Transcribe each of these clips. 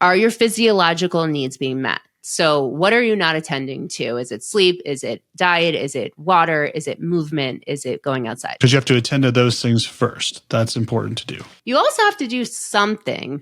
Are your physiological needs being met? So what are you not attending to? Is it sleep? Is it diet? Is it water? Is it movement? Is it going outside? Because you have to attend to those things first. That's important to do. You also have to do something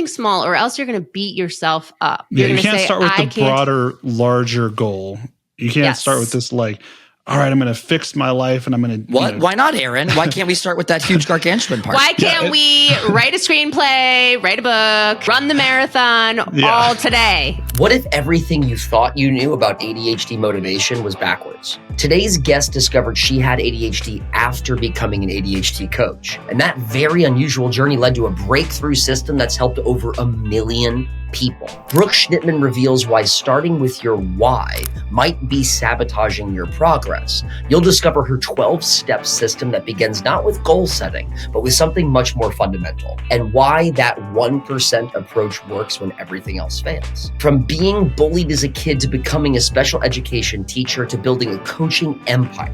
small, or else you're going to beat yourself up. Yeah, you can't start with the broader, larger goal. You can't start with this like, all right, I'm going to fix my life and I'm going to... What? Why not, Aaron? Why can't we start with that huge gargantuan part? Why can't we write a screenplay, write a book, run the marathon all today? What if everything you thought you knew about ADHD motivation was backwards? Today's guest discovered she had ADHD after becoming an ADHD coach. And that very unusual journey led to a breakthrough system that's helped over 1 million people. Brooke Schnittman reveals why starting with your why might be sabotaging your progress. You'll discover her 12-step system that begins not with goal setting, but with something much more fundamental, and why that 1% approach works when everything else fails. From being bullied as a kid to becoming a special education teacher to building a coaching empire,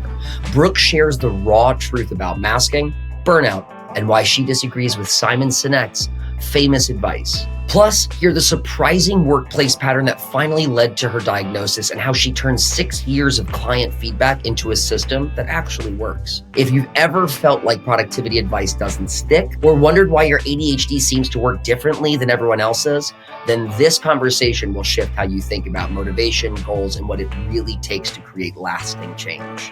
Brooke shares the raw truth about masking, burnout, and why she disagrees with Simon Sinek's famous advice. Plus, hear the surprising workplace pattern that finally led to her diagnosis and how she turned 6 years of client feedback into a system that actually works. If you've ever felt like productivity advice doesn't stick or wondered why your ADHD seems to work differently than everyone else's, then this conversation will shift how you think about motivation, goals, and what it really takes to create lasting change.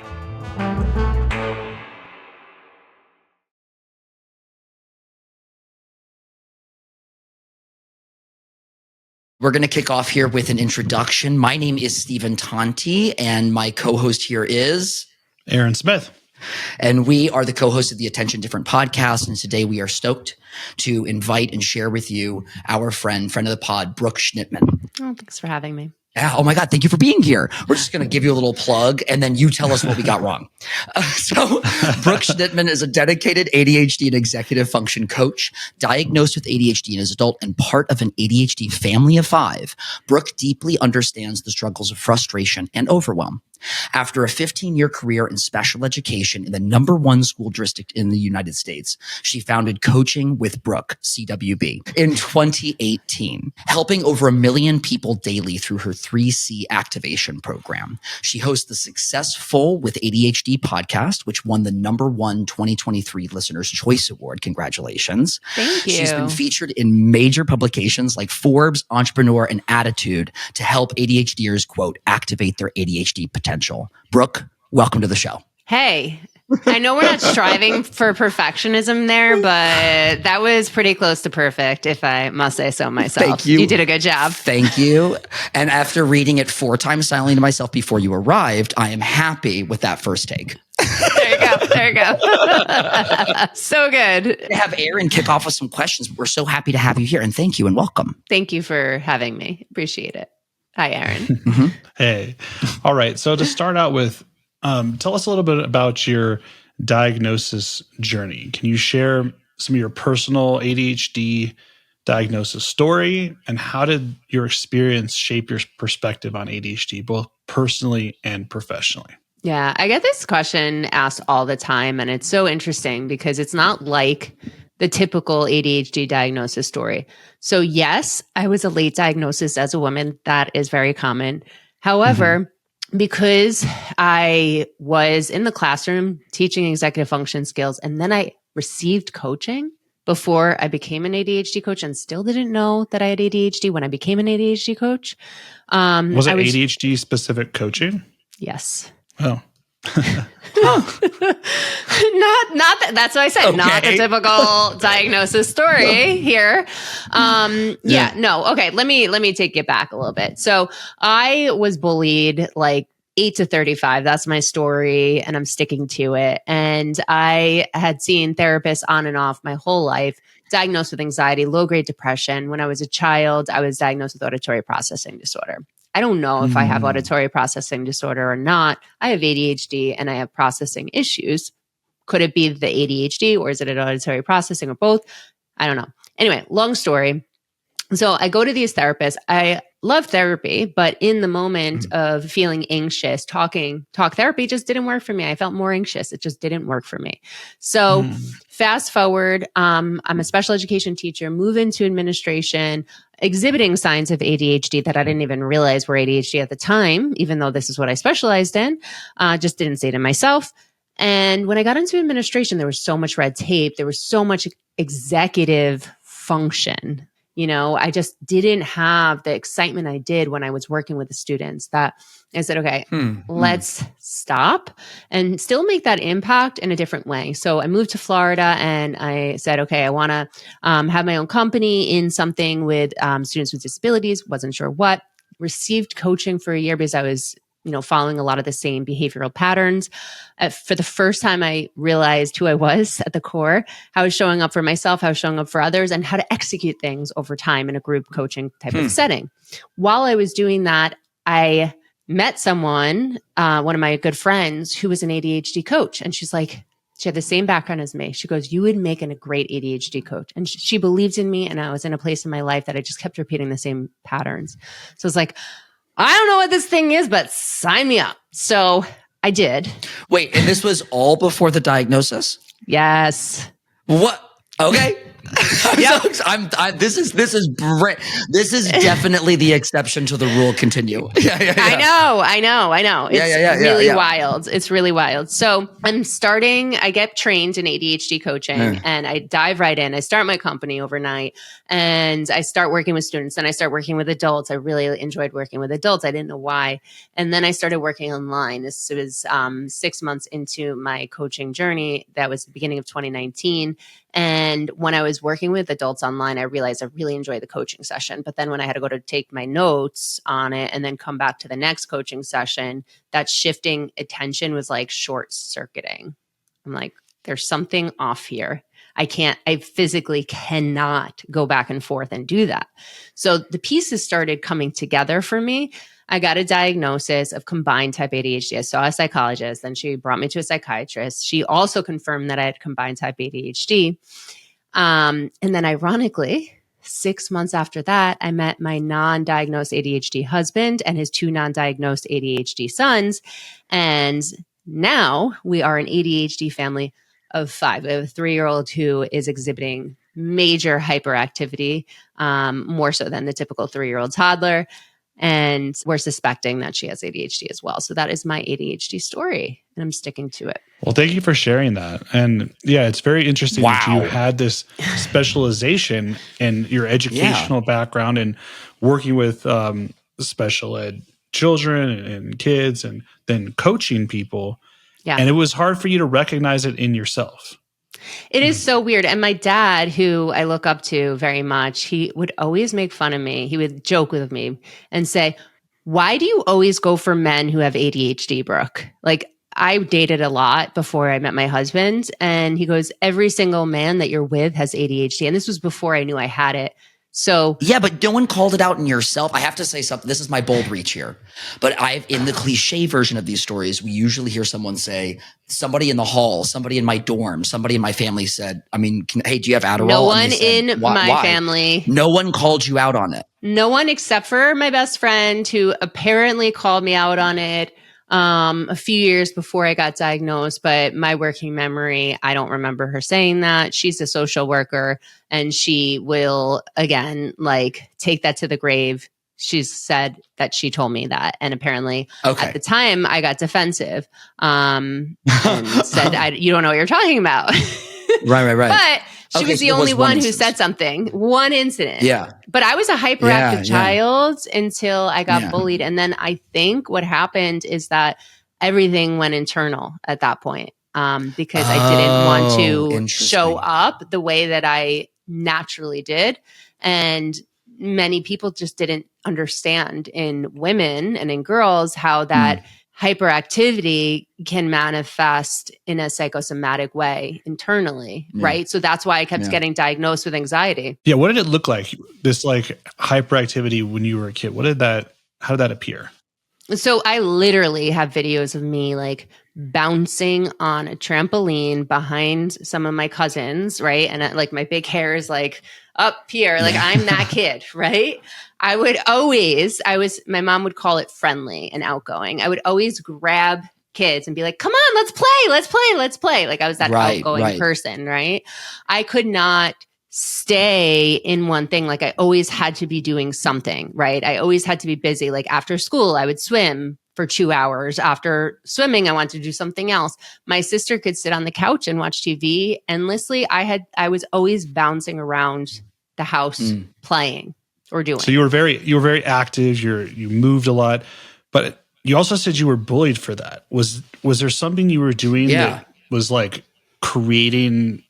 We're going to kick off here with an introduction. My name is Stephen Tonti, and my co-host here is Aaron Smith. And we are the co-hosts of the Attention Different podcast. And today we are stoked to invite and share with you our friend of the pod, Brooke Schnittman. Oh, thanks for having me. Oh my God, thank you for being here. We're just going to give you a little plug and then you tell us what we got wrong. So Brooke Schnittman is a dedicated ADHD and executive function coach, diagnosed with ADHD as an adult and part of an ADHD family of 5. Brooke deeply understands the struggles of frustration and overwhelm. After a 15-year career in special education in the #1 school district in the United States, she founded Coaching with Brooke, CWB, in 2018, helping over 1 million people daily through her 3C activation program. She hosts the Successful with ADHD podcast, which won the #1 2023 Listener's Choice Award. Congratulations. Thank you. She's been featured in major publications like Forbes, Entrepreneur, and Attitude to help ADHDers, quote, activate their ADHD potential. Brooke, welcome to the show. Hey, I know we're not striving for perfectionism there, but that was pretty close to perfect, if I must say so myself. Thank you. You did a good job. Thank you. And after reading it 4 times silently to myself before you arrived, I am happy with that first take. There you go. So good. To have Aaron kick off with some questions. We're so happy to have you here, and thank you and welcome. Thank you for having me. Appreciate it. Hi, Aaron. Mm-hmm. Hey. All right. So to start out with, tell us a little bit about your diagnosis journey. Can you share some of your personal ADHD diagnosis story, and how did your experience shape your perspective on ADHD, both personally and professionally? Yeah, I get this question asked all the time, and it's so interesting because it's not like the typical ADHD diagnosis story. So yes, I was a late diagnosis as a woman. That is very common. However, because I was in the classroom teaching executive function skills, and then I received coaching before I became an ADHD coach and still didn't know that I had ADHD when I became an ADHD coach. Was it ADHD specific coaching? Yes. Oh. Not that. That's what I said. Okay. Not the typical diagnosis story here. No. Okay. Let me take it back a little bit. So I was bullied like 8 to 35. That's my story, and I'm sticking to it. And I had seen therapists on and off my whole life, diagnosed with anxiety, low-grade depression. When I was a child, I was diagnosed with auditory processing disorder. I don't know if I have auditory processing disorder or not. I have ADHD and I have processing issues. Could it be the ADHD, or is it an auditory processing, or both? I don't know. Anyway, long story. So I go to these therapists. I love therapy, but in the moment of feeling anxious, talk therapy just didn't work for me. I felt more anxious. It just didn't work for me. So fast forward, I'm a special education teacher, move into administration, exhibiting signs of ADHD that I didn't even realize were ADHD at the time, even though this is what I specialized in. Just didn't say it to myself. And when I got into administration, there was so much red tape. There was so much executive function. I just didn't have the excitement I did when I was working with the students, that I said, okay, let's stop and still make that impact in a different way. So I moved to Florida and I said, okay, I want to have my own company in something with students with disabilities. Wasn't sure what. Received coaching for a year because I was following a lot of the same behavioral patterns. For the first time, I realized who I was at the core, how I was showing up for myself, how I was showing up for others, and how to execute things over time in a group coaching type of setting. While I was doing that, I met someone, one of my good friends, who was an ADHD coach. And she's like, she had the same background as me. She goes, you would make a great ADHD coach. And she believed in me. And I was in a place in my life that I just kept repeating the same patterns. So it's like, I don't know what this thing is, but sign me up. So I did. Wait, and this was all before the diagnosis? Yes. What? Okay. This is great. This is definitely the exception to the rule. Continue. Yeah. I know. It's really wild. It's really wild. So I get trained in ADHD coaching and I dive right in. I start my company overnight and I start working with students and I start working with adults. I really enjoyed working with adults. I didn't know why. And then I started working online. This was 6 months into my coaching journey. That was the beginning of 2019. And when I was working with adults online, I realized I really enjoyed the coaching session. But then when I had to go to take my notes on it and then come back to the next coaching session, that shifting attention was like short circuiting. I'm like, there's something off here. I physically cannot go back and forth and do that. So the pieces started coming together for me. I got a diagnosis of combined type ADHD. I saw a psychologist, then she brought me to a psychiatrist. She also confirmed that I had combined type ADHD. And then ironically, 6 months after that, I met my non-diagnosed ADHD husband and his 2 non-diagnosed ADHD sons. And now we are an ADHD family of 5. We have a 3-year-old who is exhibiting major hyperactivity, more so than the typical 3-year-old toddler. And we're suspecting that she has ADHD as well. So that is my ADHD story, and I'm sticking to it. Well, thank you for sharing that. And yeah, it's very interesting that you had this specialization in your educational background and working with special ed children and kids and then coaching people. Yeah. And it was hard for you to recognize it in yourself. It is so weird. And my dad, who I look up to very much, he would always make fun of me. He would joke with me and say, why do you always go for men who have ADHD, Brooke? Like, I dated a lot before I met my husband. And he goes, every single man that you're with has ADHD. And this was before I knew I had it. So yeah, but no one called it out in yourself. I have to say something. This is my bold reach here. But in the cliche version of these stories, we usually hear someone say, somebody in the hall, somebody in my dorm, somebody in my family said, hey, do you have Adderall? No one in my family. No one called you out on it. No one except for my best friend, who apparently called me out on it a few years before I got diagnosed. But my working memory, I don't remember her saying that. She's a social worker and she will, again, take that to the grave. She's said that she told me that. And apparently at the time I got defensive and said, you don't know what you're talking about. Right. But she was the only one who said something. One incident. Yeah. But I was a hyperactive child until I got bullied. And then I think what happened is that everything went internal at that point because I didn't want to show up the way that I naturally did. And many people just didn't understand in women and in girls how that hyperactivity can manifest in a psychosomatic way internally, right? So that's why I kept getting diagnosed with anxiety. Yeah, what did it look like? This hyperactivity when you were a kid. How did that appear? So I literally have videos of me bouncing on a trampoline behind some of my cousins, right? And my big hair is up here, I'm that kid, right? My mom would call it friendly and outgoing. I would always grab kids and be like, come on, let's play. I was that outgoing person, right? I could not stay in one thing. Like I always had to be doing something, right? I always had to be busy. Like after school, I would swim for 2 hours. After swimming, I wanted to do something else. My sister could sit on the couch and watch TV endlessly. I was always bouncing around the house playing or doing. So you were very active. You moved a lot, but you also said you were bullied for that. Was there something you were doing that was like creating,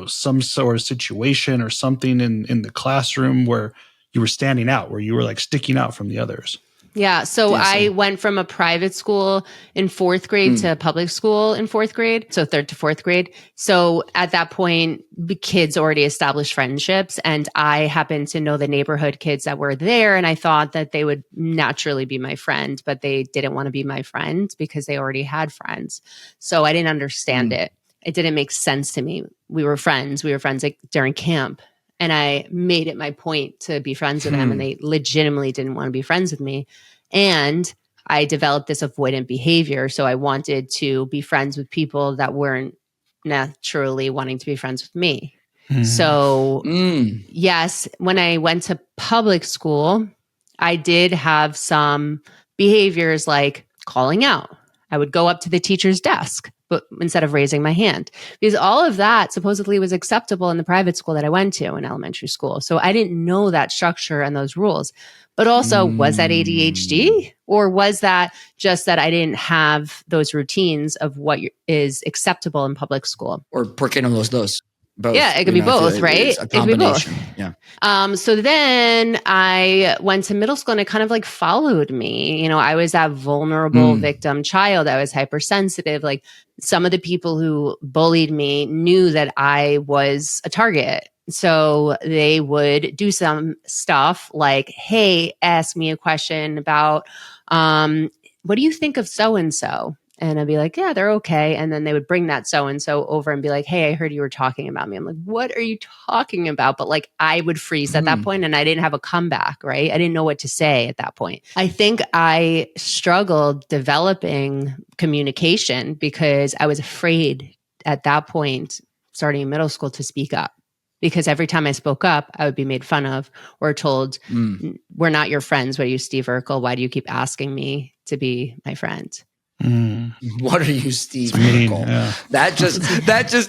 some sort of situation or something in the classroom where you were standing out, where you were like sticking out from the others? Yeah. So I went from a private school in 4th grade to public school in 4th grade. So 3rd to 4th grade. So at that point, the kids already established friendships, and I happened to know the neighborhood kids that were there. And I thought that they would naturally be my friend, but they didn't want to be my friend because they already had friends. So I didn't understand it. It didn't make sense to me. We were friends. We were friends like during camp. And I made it my point to be friends with them, and they legitimately didn't want to be friends with me. And I developed this avoidant behavior. So I wanted to be friends with people that weren't naturally wanting to be friends with me. So yes, when I went to public school, I did have some behaviors like calling out. I would go up to the teacher's desk, but instead of raising my hand, because all of that supposedly was acceptable in the private school that I went to in elementary school. So I didn't know that structure and those rules. But also, was that ADHD, or was that just that I didn't have those routines of what is acceptable in public school? Or por qué no los dos? Both. Yeah, it could be both, right? It's a combination. Yeah. So then I went to middle school, and it kind of like followed me. I was that vulnerable victim child. I was hypersensitive. Like some of the people who bullied me knew that I was a target. So they would do some stuff like, hey, ask me a question about, what do you think of so-and-so? And I'd be like, yeah, they're okay. And then they would bring that so-and-so over and be like, hey, I heard you were talking about me. I'm like, what are you talking about? But like, I would freeze at that point, and I didn't have a comeback, right? I didn't know what to say at that point. I think I struggled developing communication because I was afraid at that point, starting in middle school, to speak up. Because every time I spoke up, I would be made fun of or told, we're not your friends. What are you, Steve Urkel? Why do you keep asking me to be my friend? What are you, Steve Urkel? Yeah. That just,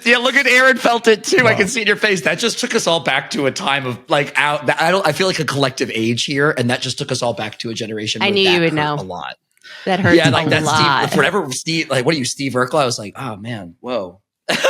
look at Aaron felt it too. Wow. I can see in your face. That just took us all back to a time of like, I feel like a collective age here. And that just took us all back to a generation. I knew you would know. A lot. That hurts a lot. Steve, whatever Steve, like, what are you, Steve Urkel? I was like, oh man, whoa.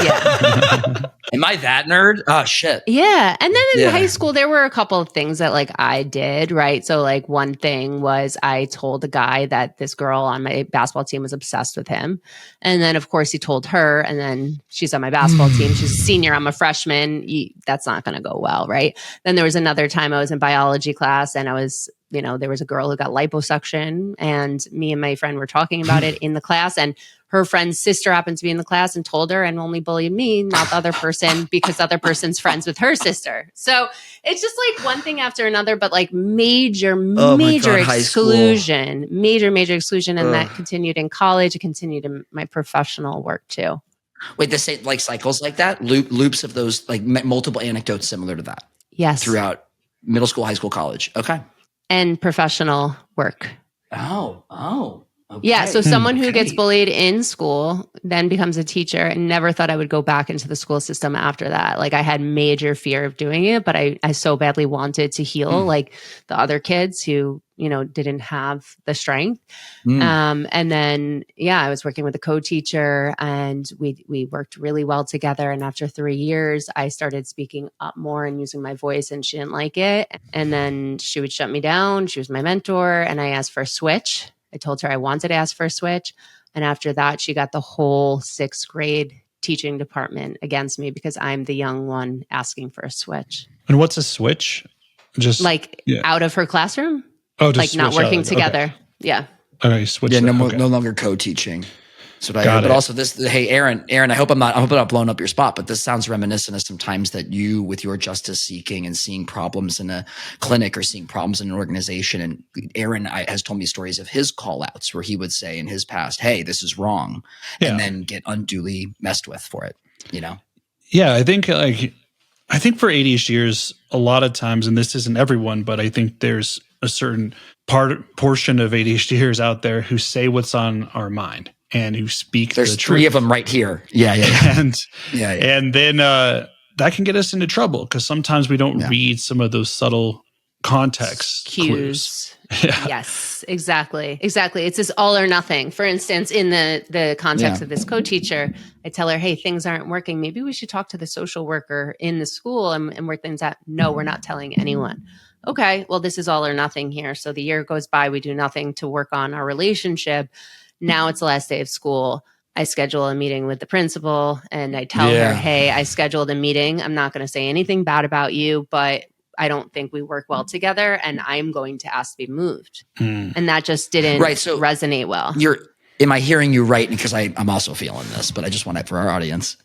Yeah. Am I that nerd? Oh shit. Yeah. And then in high school, there were a couple of things that like I did, right? So like one thing was I told a guy that this girl on my basketball team was obsessed with him. And then of course he told her, and then she's on my basketball team. She's a senior. I'm a freshman. That's not going to go well, right? Then there was another time I was in biology class, and I was, there was a girl who got liposuction, and me and my friend were talking about it in the class, and her friend's sister happened to be in the class and told her, and only bullied me, not the other person, because the other person's friends with her sister. So it's just like one thing after another, but like major exclusion, major exclusion. And that continued in college. It continued in my professional work too. Wait, the same like cycles like that, loops of those, like multiple anecdotes similar to that. Yes. Throughout middle school, high school, college. Okay. And professional work. Oh. Okay. Yeah. So someone who gets bullied in school then becomes a teacher, and never thought I would go back into the school system after that. Like I had major fear of doing it, but I so badly wanted to heal like the other kids who, didn't have the strength. And then, I was working with a co-teacher, and we worked really well together. And after 3 years, I started speaking up more and using my voice, and she didn't like it. And then she would shut me down. She was my mentor, and I asked for a switch. I told her I wanted to ask for a switch. And after that, she got the whole 6th grade teaching department against me because I'm the young one asking for a switch. And what's a switch? Just like out of her classroom? Oh, just like not working out. together. Okay. Yeah. Okay, switch. Yeah, no longer co-teaching. That's what I heard. But also hey, Aaron, I hope I'm not blowing up your spot, but this sounds reminiscent of some times that you, with your justice seeking and seeing problems in a clinic or seeing problems in an organization. And Aaron has told me stories of his call outs where he would say in his past, hey, this is wrong. And then get unduly messed with for it, Yeah, I think like I think for ADHDers, a lot of times, and this isn't everyone, but I think there's a certain portion of ADHDers out there who say what's on our mind and who speak There's the three truth. of them right here. Yeah. And then that can get us into trouble because sometimes we don't read some of those subtle context clues. Yeah. Yes, exactly. It's this all or nothing. For instance, in the context of this co-teacher, I tell her, hey, things aren't working. Maybe we should talk to the social worker in the school and work things out. No, we're not telling anyone. Okay, well, this is all or nothing here. So the year goes by, we do nothing to work on our relationship. Now it's the last day of school. I schedule a meeting with the principal and I tell her, hey, I scheduled a meeting. I'm not going to say anything bad about you, but I don't think we work well together and I'm going to ask to be moved. And that just didn't resonate well. Am I hearing you right? Because I'm also feeling this, but I just want it for our audience.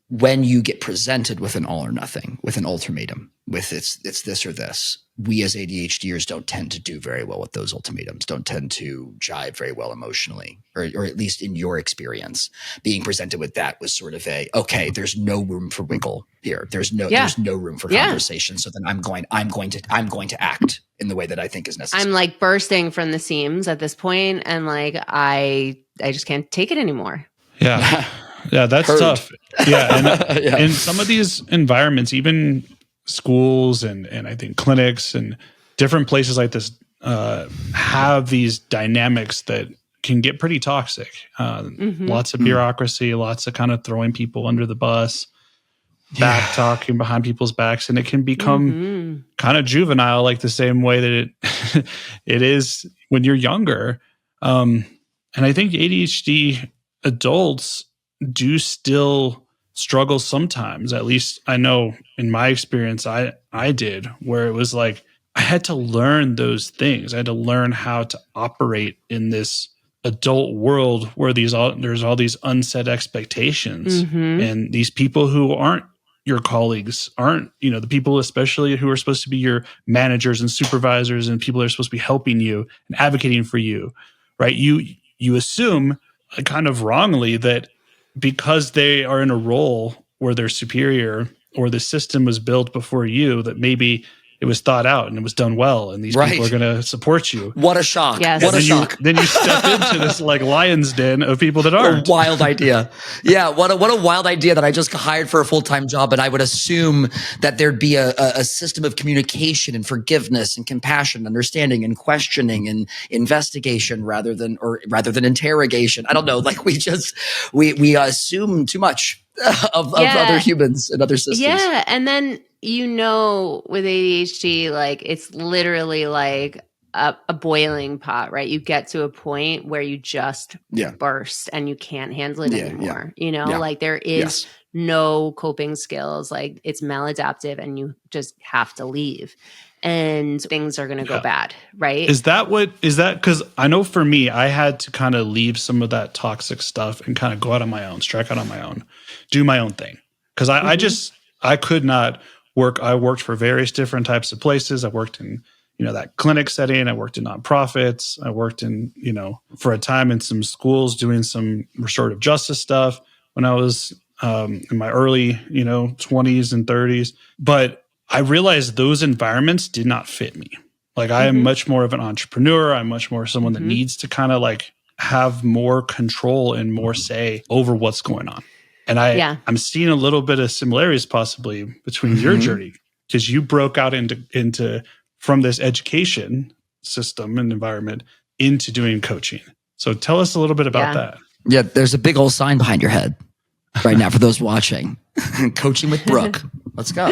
When you get presented with an all or nothing, with an ultimatum, with it's this or this, we as ADHDers don't tend to do very well with those ultimatums, don't tend to jive very well emotionally, or at least in your experience. Being presented with that was sort of okay, there's no room for wiggle here. There's no room for conversation. So then I'm going to act in the way that I think is necessary. I'm like bursting from the seams at this point, and like I just can't take it anymore. Yeah. Yeah, that's tough. Yeah, and in some of these environments, even schools and I think clinics and different places like this have these dynamics that can get pretty toxic. Lots of bureaucracy, lots of kind of throwing people under the bus, back talking behind people's backs, and it can become kind of juvenile, like the same way that it is when you're younger. And I think ADHD adults do still struggle sometimes. At least I know in my experience, I did, where it was like I had to learn those things. I had to learn how to operate in this adult world where there's all these unset expectations, and these people who aren't your colleagues, aren't the people especially who are supposed to be your managers and supervisors and people that are supposed to be helping you and advocating for you, right? You assume kind of wrongly that because they are in a role where they're superior or the system was built before you, that maybe it was thought out and it was done well and these people are going to support you. What a shock. Yes. What a shock. Then you step into this like lion's den of people that aren't. What a wild idea. Yeah, what a wild idea that I just hired for a full-time job and I would assume that there'd be a system of communication and forgiveness and compassion, and understanding and questioning and investigation rather than interrogation. I don't know, like we assume too much of other humans and other systems. Yeah, and then with ADHD, like it's literally like a boiling pot, right? You get to a point where you just burst and you can't handle it anymore. Like there is no coping skills. Like it's maladaptive and you just have to leave. And things are going to go bad, right? Is that because I know for me, I had to kind of leave some of that toxic stuff and kind of go out on my own, strike out on my own, do my own thing. Because I could not work. I worked for various different types of places. I worked in, that clinic setting. I worked in nonprofits. I worked in, for a time in some schools doing some restorative justice stuff when I was in my early, 20s and 30s. But I realized those environments did not fit me. Like I am much more of an entrepreneur. I'm much more someone that needs to kind of like have more control and more say over what's going on. And I'm seeing a little bit of similarities possibly between your journey, because you broke out into from this education system and environment into doing coaching. So tell us a little bit about that. Yeah, there's a big old sign behind your head right now for those watching. Coaching with Brooke. Let's go.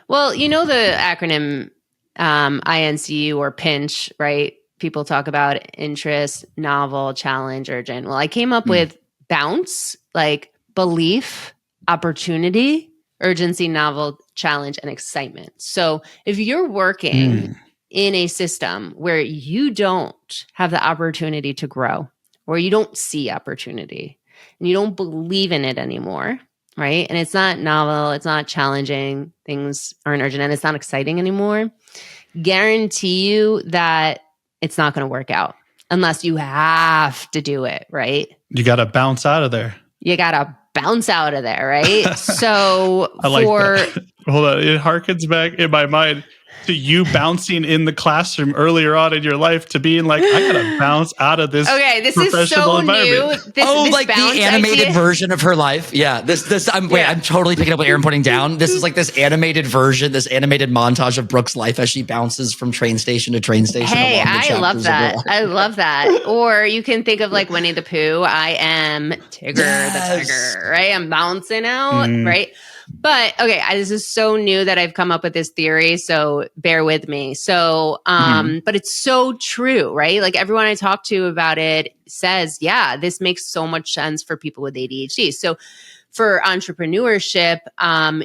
Well, the acronym INCU or PINCH, right? People talk about interest, novel, challenge, urgent. Well, I came up with bounce, like belief, opportunity, urgency, novel, challenge, and excitement. So if you're working in a system where you don't have the opportunity to grow, or you don't see opportunity, and you don't believe in it anymore, right? And it's not novel, it's not challenging, things aren't urgent, and it's not exciting anymore, guarantee you that it's not going to work out unless you have to do it, right? You got to bounce out of there. You got to bounce out of there, right? So I like that. Hold on. It harkens back in my mind to you bouncing in the classroom earlier on in your life to being like, I gotta bounce out of this. Okay, this is so new. This like the animated version of her life. Yeah, I'm totally picking up what Aaron putting down. This is like this animated version, this animated montage of Brooke's life as she bounces from train station to train station. Hey, I love that. I love that. Or you can think of like Winnie the Pooh. I am Tigger the Tiger, right? I'm bouncing out, right? But okay, this is so new that I've come up with this theory, so bear with me. So, but it's so true, right? Like everyone I talk to about it says, yeah, this makes so much sense for people with ADHD. So for entrepreneurship,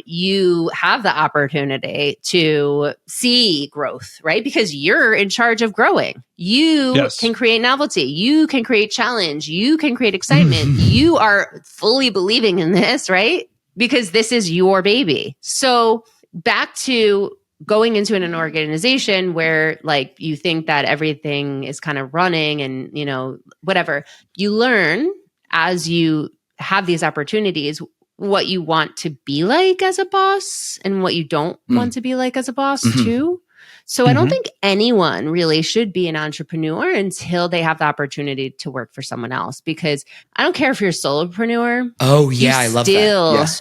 you have the opportunity to see growth, right? Because you're in charge of growing. You can create novelty. You can create challenge. You can create excitement. You are fully believing in this, right? Because this is your baby. So back to going into an organization where like you think that everything is kind of running and, you know, whatever, you learn as you have these opportunities what you want to be like as a boss and what you don't want to be like as a boss too. So I don't think anyone really should be an entrepreneur until they have the opportunity to work for someone else, because I don't care if you're a solopreneur. Oh yeah, I love that. Yes.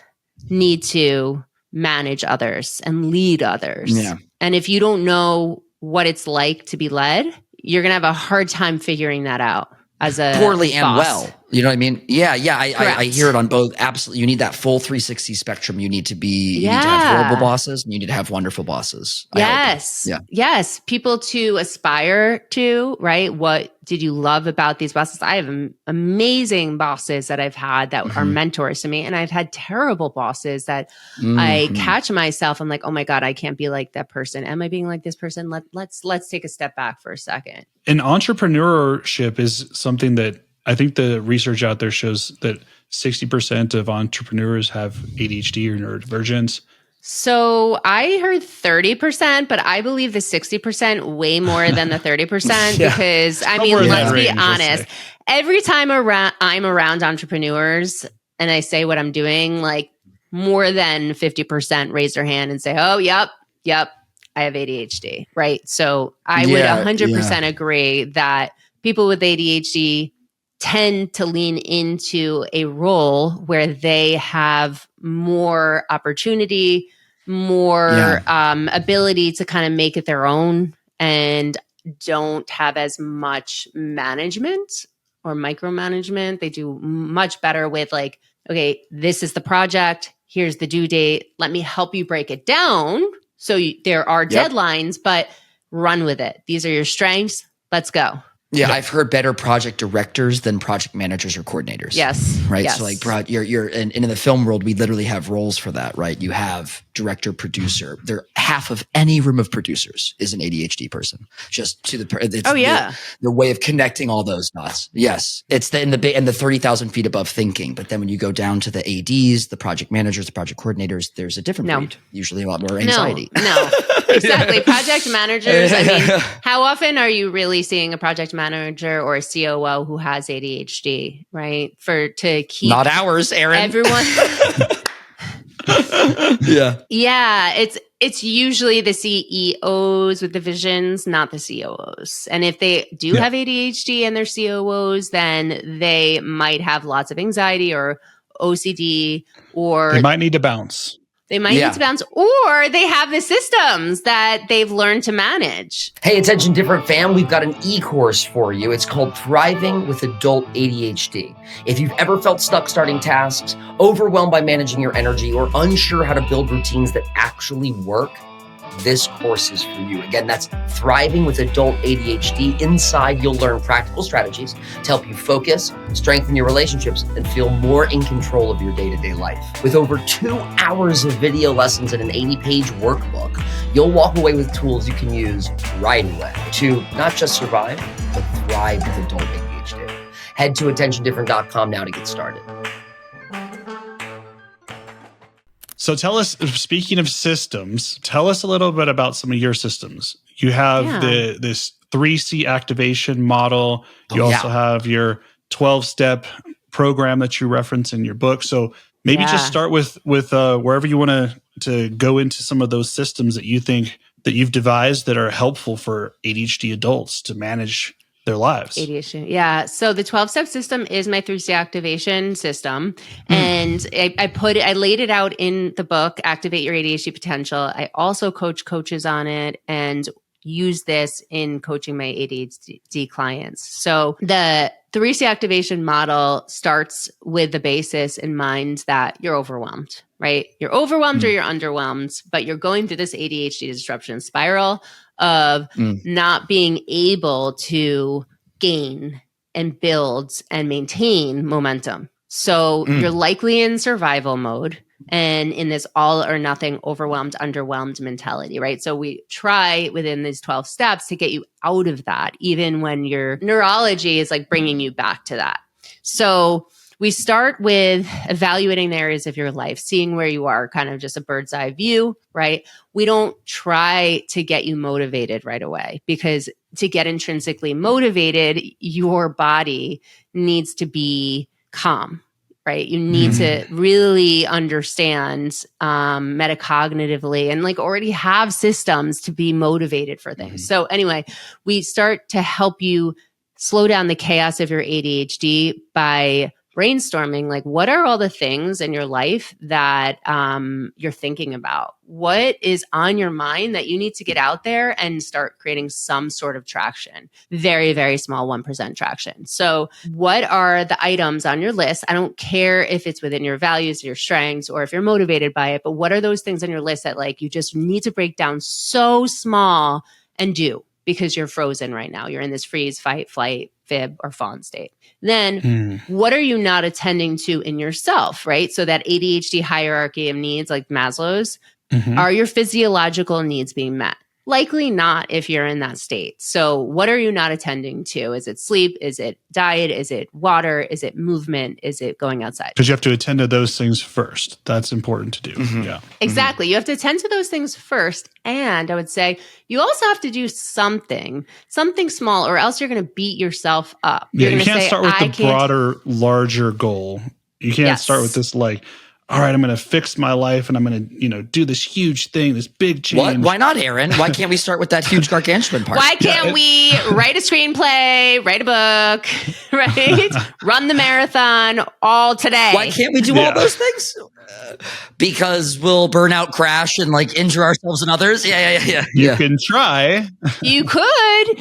Need to manage others and lead others. Yeah. And if you don't know what it's like to be led, you're going to have a hard time figuring that out as a poorly boss. And well. You know what I mean? Yeah. I hear it on both. Absolutely. You need that full 360 spectrum. You need to have horrible bosses and you need to have wonderful bosses. Yes. Yes. People to aspire to, right? What did you love about these bosses? I have amazing bosses that I've had that are mentors to me. And I've had terrible bosses that I catch myself. I'm like, oh my God, I can't be like that person. Am I being like this person? Let's take a step back for a second. And entrepreneurship is something that I think the research out there shows that 60% of entrepreneurs have ADHD or neurodivergence. So I heard 30%, but I believe the 60% way more than the 30% because I mean, let's be honest. Every time I'm around entrepreneurs and I say what I'm doing, like more than 50% raise their hand and say, oh, yep, I have ADHD, right? So I would 100% agree that people with ADHD tend to lean into a role where they have more opportunity, more ability to kind of make it their own and don't have as much management or micromanagement. They do much better with like, okay, this is the project. Here's the due date. Let me help you break it down. So there are deadlines, but run with it. These are your strengths. Let's go. Yeah, I've heard better project directors than project managers or coordinators. Yes. Right. Yes. So like you're and in the film world, we literally have roles for that, right? You have director, producer. Half of any room of producers is an ADHD person. Just to the way of connecting all those dots. Yes. It's in the 30,000 feet above thinking. But then when you go down to the ADs, the project managers, the project coordinators, there's a different breed. Usually a lot more anxiety. No. Exactly. Project managers. I mean, how often are you really seeing a project manager or a COO who has ADHD, right? To keep not ours, Aaron. Everyone. Yeah. It's usually the CEOs with the visions, not the COOs. And if they do have ADHD and they're COOs, then they might have lots of anxiety or OCD, or they might need to bounce. They might need to bounce, or they have the systems that they've learned to manage. Hey, attention different fam, we've got an e-course for you. It's called Thriving with Adult ADHD. If you've ever felt stuck starting tasks, overwhelmed by managing your energy, or unsure how to build routines that actually work, this course is for you. Again, that's Thriving with Adult ADHD. Inside, you'll learn practical strategies to help you focus, strengthen your relationships, and feel more in control of your day-to-day life. With over 2 hours of video lessons and an 80-page workbook, you'll walk away with tools you can use right away to not just survive, but thrive with adult ADHD. Head to attentiondifferent.com now to get started. So tell us, speaking of systems, tell us a little bit about some of your systems. You have this 3C activation model. You also have your 12-step program that you reference in your book. So maybe just start with wherever you want to go into some of those systems that you think that you've devised that are helpful for ADHD adults to manage their lives. ADHD. Yeah. So the 12-step system is my 3C activation system. And I laid it out in the book, Activate Your ADHD Potential. I also coach coaches on it and use this in coaching my ADHD clients. So the 3C activation model starts with the basis in mind that you're overwhelmed, right? You're overwhelmed or you're underwhelmed, but you're going through this ADHD disruption spiral of not being able to gain and build and maintain momentum. So you're likely in survival mode and in this all or nothing, overwhelmed, underwhelmed mentality, right? So we try within these 12 steps to get you out of that, even when your neurology is like bringing you back to that. So we start with evaluating the areas of your life, seeing where you are, kind of just a bird's eye view, right? We don't try to get you motivated right away, because to get intrinsically motivated, your body needs to be calm, right? You need to really understand metacognitively and like already have systems to be motivated for things. So anyway, we start to help you slow down the chaos of your ADHD by brainstorming, like, what are all the things in your life that you're thinking about? What is on your mind that you need to get out there and start creating some sort of traction? Very, very small 1% traction. So what are the items on your list? I don't care if it's within your values, your strengths, or if you're motivated by it, but what are those things on your list that like you just need to break down so small and do? Because you're frozen right now. You're in this freeze, fight, flight, fib, or fawn state. Then what are you not attending to in yourself, right? So that ADHD hierarchy of needs, like Maslow's, are your physiological needs being met? Likely not if you're in that state. So what are you not attending to? Is it sleep? Is it diet? Is it water? Is it movement? Is it going outside? Because you have to attend to those things first. That's important to do. Yeah. Exactly. You have to attend to those things first. And I would say you also have to do something small, or else you're going to beat yourself up. Yeah, you can't start with the broader, larger goal. You can't start with this like, all right, I'm going to fix my life and I'm going to, do this huge thing, this big change. Why not, Aaron? Why can't we start with that huge gargantuan part? Why can't we write a screenplay, write a book, right? Run the marathon all today? Why can't we do all those things? Because we'll burn out, crash, and like injure ourselves and others. Yeah. You can try. You could.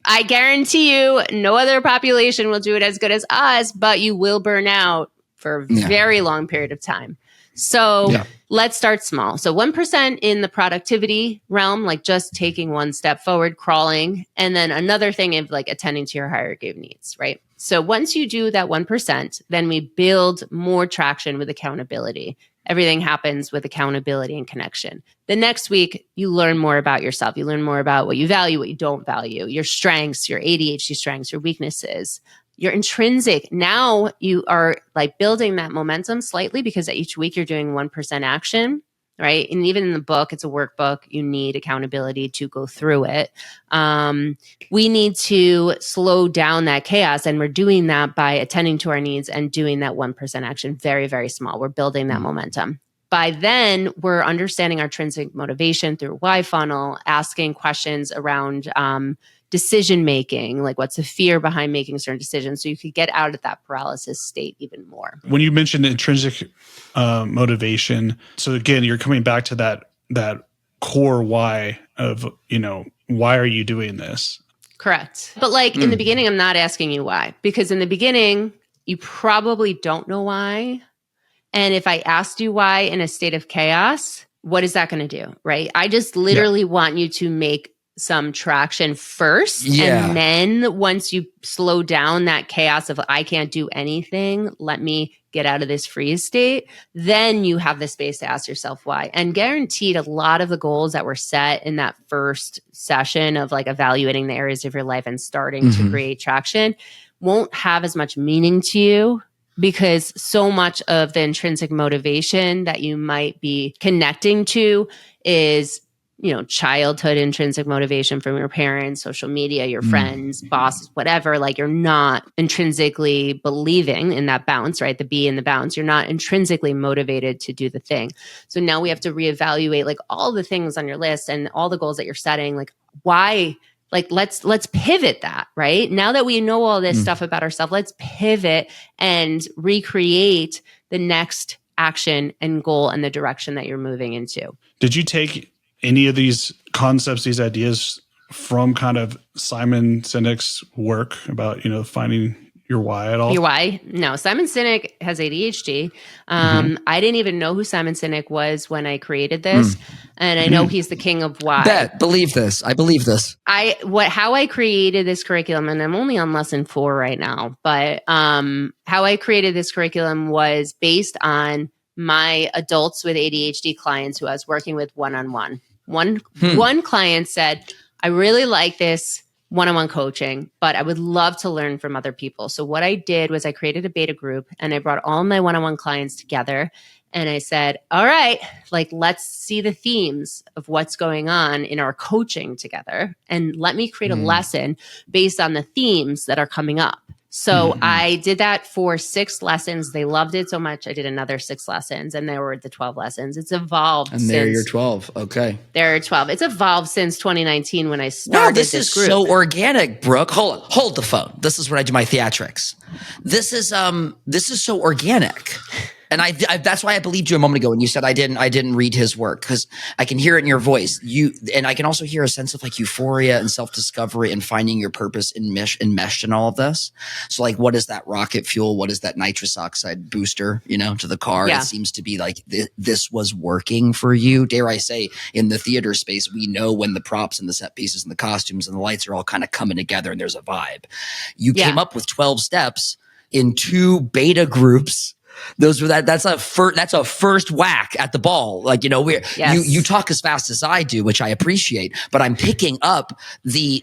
I guarantee you no other population will do it as good as us, but you will burn out for a very long period of time. So let's start small. So 1% in the productivity realm, like just taking one step forward, crawling. And then another thing of like attending to your hierarchy of needs, right? So once you do that 1%, then we build more traction with accountability. Everything happens with accountability and connection. The next week, you learn more about yourself. You learn more about what you value, what you don't value, your strengths, your ADHD strengths, your weaknesses, your intrinsic. Now you are like building that momentum slightly because each week you're doing 1% action, right? And even in the book, it's a workbook. You need accountability to go through it. We need to slow down that chaos. And we're doing that by attending to our needs and doing that 1% action, very, very small. We're building that momentum. By then, we're understanding our intrinsic motivation through Y funnel, asking questions around decision making, like what's the fear behind making certain decisions, so you could get out of that paralysis state even more. When you mentioned intrinsic motivation, so again, you're coming back to that core why of, why are you doing this? Correct. But like in the beginning, I'm not asking you why, because in the beginning, you probably don't know why. And if I asked you why in a state of chaos, what is that going to do, right? I just literally want you to make some traction first. And then once you slow down that chaos of I can't do anything, let me get out of this freeze state, then you have the space to ask yourself why. And guaranteed a lot of the goals that were set in that first session of like evaluating the areas of your life and starting to create traction won't have as much meaning to you, because so much of the intrinsic motivation that you might be connecting to is childhood intrinsic motivation from your parents, social media, your friends, bosses, whatever, like you're not intrinsically believing in that bounce, right? The B in the bounce, you're not intrinsically motivated to do the thing. So now we have to reevaluate like all the things on your list and all the goals that you're setting, like why, like let's pivot that, right? Now that we know all this stuff about ourselves, let's pivot and recreate the next action and goal and the direction that you're moving into. Did you take any of these concepts, these ideas from kind of Simon Sinek's work about, finding your why at all? Your why? No. Simon Sinek has ADHD. I didn't even know who Simon Sinek was when I created this. And I know he's the king of why. Believe this. I believe this. How I created this curriculum, and I'm only on lesson 4 right now, but how I created this curriculum was based on my adults with ADHD clients who I was working with one-on-one. One client said, I really like this one-on-one coaching, but I would love to learn from other people. So what I did was I created a beta group and I brought all my one-on-one clients together and I said, all right, like let's see the themes of what's going on in our coaching together and let me create a lesson based on the themes that are coming up. So I did that for 6 lessons. They loved it so much. I did another 6 lessons and there were the 12 lessons. It's evolved. And there you're 12. Okay. There are 12. It's evolved since 2019 when I started this this is group. so organic, Brooke. Hold the phone. This is where I do my theatrics. This is so organic. And I that's why I believed you a moment ago when you said I didn't read his work, because I can hear it in your voice. And I can also hear a sense of like euphoria and self-discovery and finding your purpose enmeshed in all of this. So like, what is that rocket fuel? What is that nitrous oxide booster, to the car? Yeah. It seems to be like this was working for you. Dare I say, in the theater space, we know when the props and the set pieces and the costumes and the lights are all kind of coming together and there's a vibe. You came up with 12 steps in 2 beta groups. That's a first whack at the ball. Like, you talk as fast as I do, which I appreciate, but I'm picking up these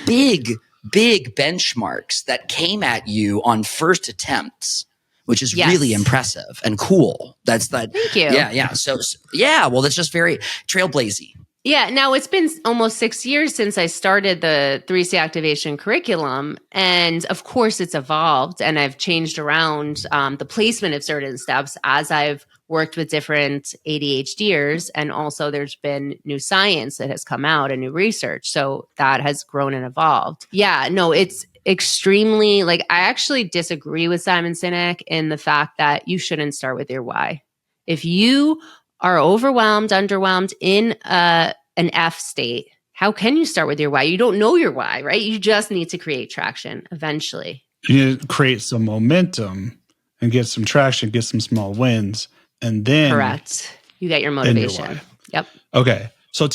big benchmarks that came at you on first attempts, which is really impressive and cool. Thank you. Yeah. So well, that's just very trailblazy. Yeah. Now it's been almost 6 years since I started the 3C activation curriculum. And of course it's evolved and I've changed around the placement of certain steps as I've worked with different ADHDers. And also there's been new science that has come out and new research. So that has grown and evolved. Yeah, no, it's extremely I actually disagree with Simon Sinek in the fact that you shouldn't start with your why. If you are overwhelmed, underwhelmed in an F state, how can you start with your why? You don't know your why, right? You just need to create traction eventually. You need to create some momentum and get some traction, get some small wins, and then correct. You get your motivation. Yep. Okay. So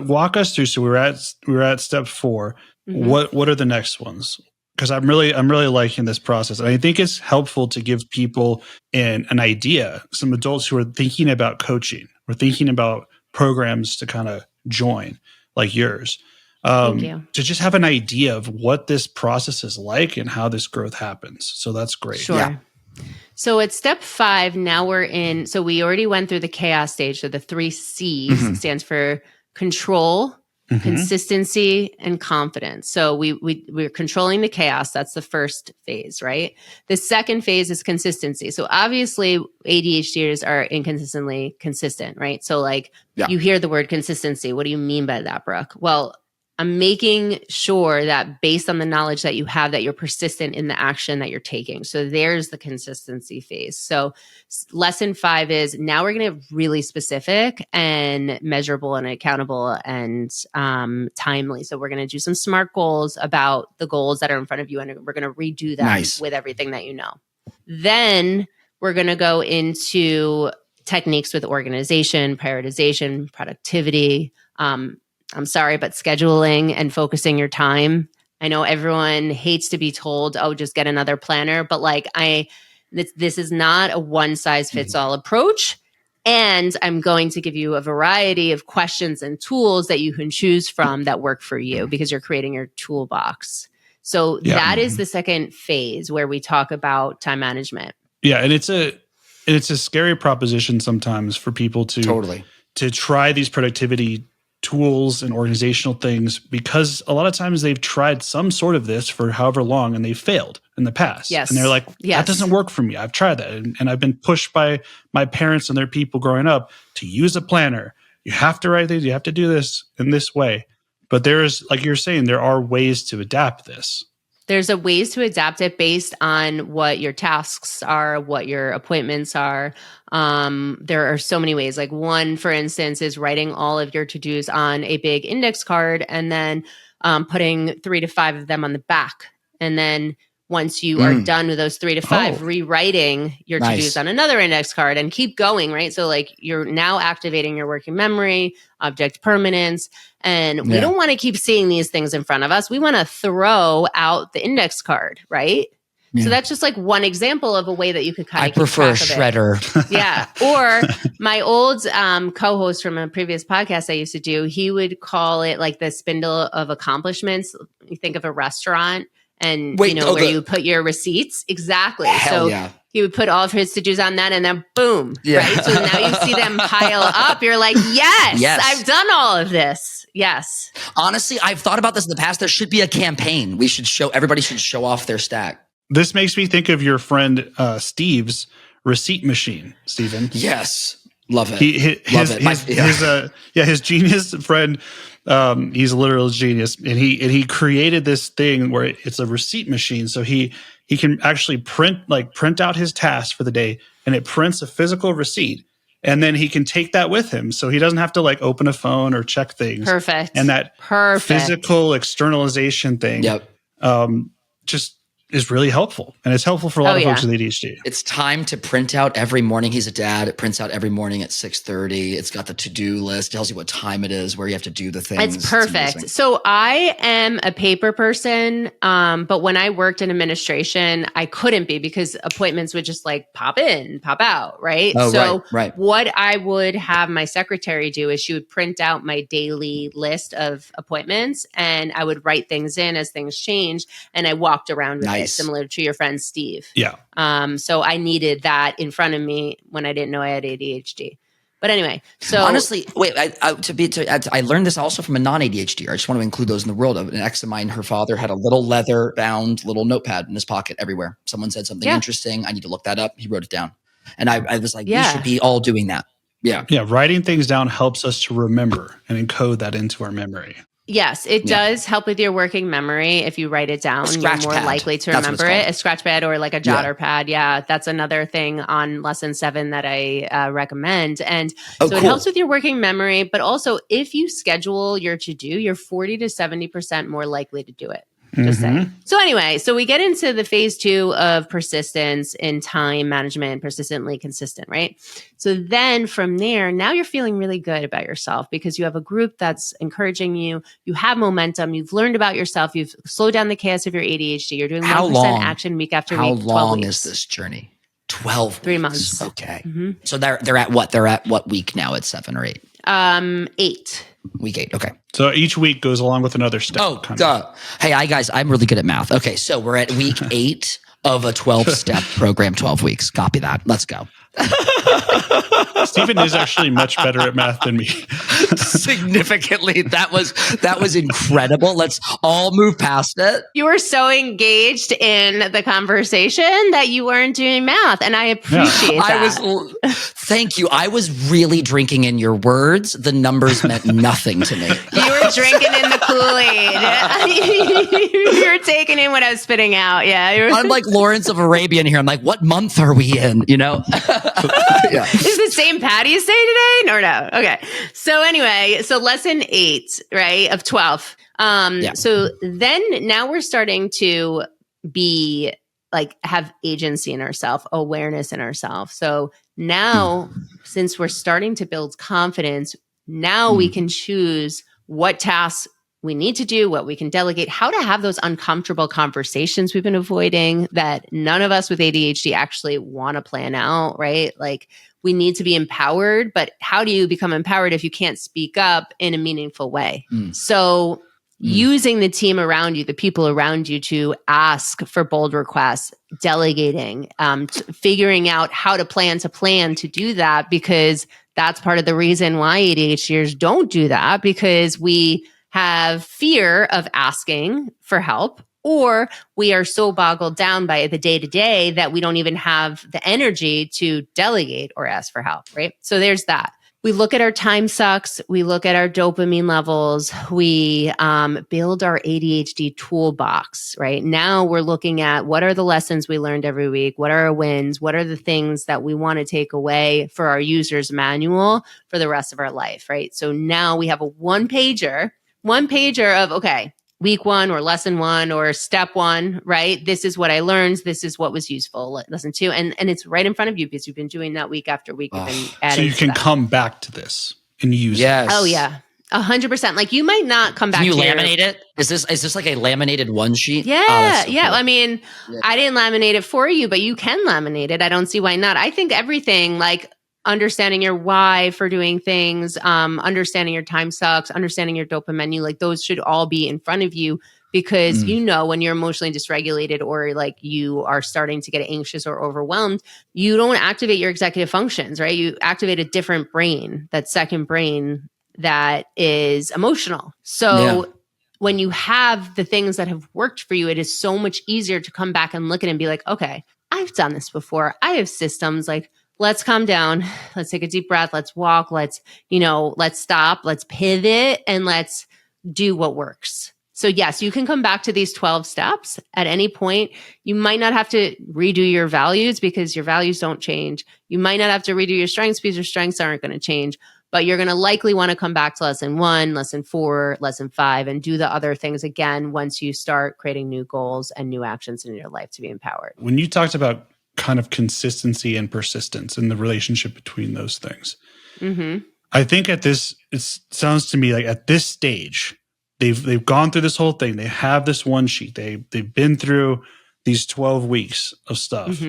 walk us through. So we were at step 4. What are the next ones? Because I'm really liking this process. And I think it's helpful to give people an idea, some adults who are thinking about coaching or thinking about programs to kind of join like yours, to just have an idea of what this process is like and how this growth happens. So that's great. Sure. Yeah. So at step 5, now we're in, so we already went through the chaos stage. So the 3 C's stands for control, consistency, and confidence. So we're controlling the chaos. That's the first phase, right? The second phase is consistency. So obviously ADHDers are inconsistently consistent, right? So you hear the word consistency. What do you mean by that, Brooke? Well, I'm making sure that based on the knowledge that you have, that you're persistent in the action that you're taking. So there's the consistency phase. So lesson 5 is now we're going to get really specific and measurable and accountable and timely. So we're going to do some SMART goals about the goals that are in front of you. And we're going to redo them with everything that you know. Then we're going to go into techniques with organization, prioritization, productivity, I'm sorry, but scheduling and focusing your time. I know everyone hates to be told, oh, just get another planner. But this is not a one size fits all approach. And I'm going to give you a variety of questions and tools that you can choose from that work for you because you're creating your toolbox. So that is the second phase where we talk about time management. Yeah. And it's a scary proposition sometimes for people to to try these productivity tools and organizational things because a lot of times they've tried some sort of this for however long and they failed in the past. Yes. And they're like, that doesn't work for me. I've tried that. And I've been pushed by my parents and their people growing up to use a planner. You have to write these. You have to do this in this way. But there's, like you're saying, there are ways to adapt this. There's a ways to adapt it based on what your tasks are, what your appointments are. There are so many ways. Like one, for instance, is writing all of your to-dos on a big index card and then putting 3 to 5 of them on the back. And then once you are done with those 3 to 5, rewriting your to-dos on another index card and keep going, right? So like you're now activating your working memory, object permanence, and we don't want to keep seeing these things in front of us. We want to throw out the index card, right? Yeah. So that's just like one example of a way that you could kind of keep prefer a track shredder. Yeah. Or my old co-host from a previous podcast I used to do, he would call it like the spindle of accomplishments. You think of a restaurant and where you put your receipts. Exactly. Hell yeah. He would put all of his to-dos on that and then boom, right? So now you see them pile up. You're like, yes, I've done all of this. Yes. Honestly, I've thought about this in the past. There should be a campaign. Everybody should show off their stack. This makes me think of your friend Steve's receipt machine, Stephen. Yes. Love it. His genius friend, he's a literal genius, and he created this thing where it's a receipt machine. So he can actually print out his tasks for the day, and it prints a physical receipt, and then he can take that with him, so he doesn't have to like open a phone or check things. Perfect. And that physical externalization thing, just is really helpful. And it's helpful for a lot of folks with ADHD. It's time to print out every morning. He's a dad. It prints out every morning at 6:30. It's got the to-do list, tells you what time it is, where you have to do the things. It's perfect. So I am a paper person, but when I worked in administration, I couldn't be because appointments would just like pop in, pop out, right? Oh, so right. What I would have my secretary do is she would print out my daily list of appointments and I would write things in as things changed, and I walked around with it, similar to your friend Steve. Yeah. So I needed that in front of me when I didn't know I had ADHD. But anyway, so honestly, I learned this also from a non-ADHD. I just want to include those in the world. An ex of mine, her father had a little leather-bound little notepad in his pocket everywhere. Someone said something interesting. I need to look that up. He wrote it down, and I was like, we should be all doing that. Yeah. Writing things down helps us to remember and encode that into our memory. Yes, it does help with your working memory. If you write it down, you're more likely to remember it. A scratch pad or like a jotter pad. Yeah, that's another thing on lesson 7 that I recommend. And it helps with your working memory, but also if you schedule your to-do, you're 40 to 70% more likely to do it. Just saying. So anyway, so we get into the phase 2 of persistence in time management, persistently consistent, right? So then from there, now you're feeling really good about yourself because you have a group that's encouraging you. You have momentum. You've learned about yourself. You've slowed down the chaos of your ADHD. You're doing 1% action week after week. How long is this journey? 12 3 months. Okay. So they're at what? They're at what week now? It's 7 or 8? 8. Week 8. Okay. So each week goes along with another step. Oh, duh. Hey, guys, I'm really good at math. Okay. So we're at week 8 of a 12-step program, 12 weeks. Copy that. Let's go. Stephen is actually much better at math than me. Significantly. That was incredible. Let's all move past it. You were so engaged in the conversation that you weren't doing math, and I appreciate that. Thank you. I was really drinking in your words. The numbers meant nothing to me. You were drinking in the Kool-Aid. You were taking in what I was spitting out. Yeah. I'm like Lawrence of Arabia in here. I'm like, what month are we in? You know? Is the same Patty's Day today? Or no? Okay. So anyway, so lesson 8, right, of 12. So then now we're starting to be like have agency in ourselves, awareness in ourselves. So now, since we're starting to build confidence, now we can choose what tasks we need to do, what we can delegate, how to have those uncomfortable conversations we've been avoiding that none of us with ADHD actually want to plan out, right? Like we need to be empowered, but how do you become empowered if you can't speak up in a meaningful way? So using the team around you, the people around you to ask for bold requests, delegating, figuring out how to plan to do that, because That's part of the reason why ADHDers don't do that, because we have fear of asking for help, or we are so boggled down by the day to day that we don't even have the energy to delegate or ask for help, right? So there's that. We look at our time sucks. We look at our dopamine levels. We build our ADHD toolbox, right? Now we're looking at what are the lessons we learned every week? What are our wins? What are the things that we want to take away for our user's manual for the rest of our life, right? So now we have a one pager of, okay, week 1 or lesson 1 or step 1, right? This is what I learned. This is what was useful. Lesson 2. And it's right in front of you because you've been doing that week after week. You've been adding so you can that. come back to this and use Yes. it. Oh yeah. 100%. Like you might not come back Can you to laminate it? Is this like a laminated one sheet? Yeah. Oh, so yeah. cool. I mean, Yeah. I didn't laminate it for you, but you can laminate it. I don't see why not. I think everything like understanding your why for doing things, understanding your time sucks, understanding your dopamine, like those should all be in front of you, because you know when you're emotionally dysregulated or like you are starting to get anxious or overwhelmed, you don't activate your executive functions, right? You activate a different brain, that second brain that is emotional. So when you have the things that have worked for you, it is so much easier to come back and look at it and be like, okay, I've done this before. I have systems. Like, let's calm down. Let's take a deep breath. Let's walk. Let's stop. Let's pivot and let's do what works. So yes, you can come back to these 12 steps at any point. You might not have to redo your values because your values don't change. You might not have to redo your strengths because your strengths aren't going to change, but you're going to likely want to come back to lesson 1, lesson 4, lesson 5, and do the other things again once you start creating new goals and new actions in your life to be empowered. When you talked about kind of consistency and persistence and the relationship between those things, I think it sounds to me like at this stage, they've gone through this whole thing. They have this one sheet. They've been through these 12 weeks of stuff,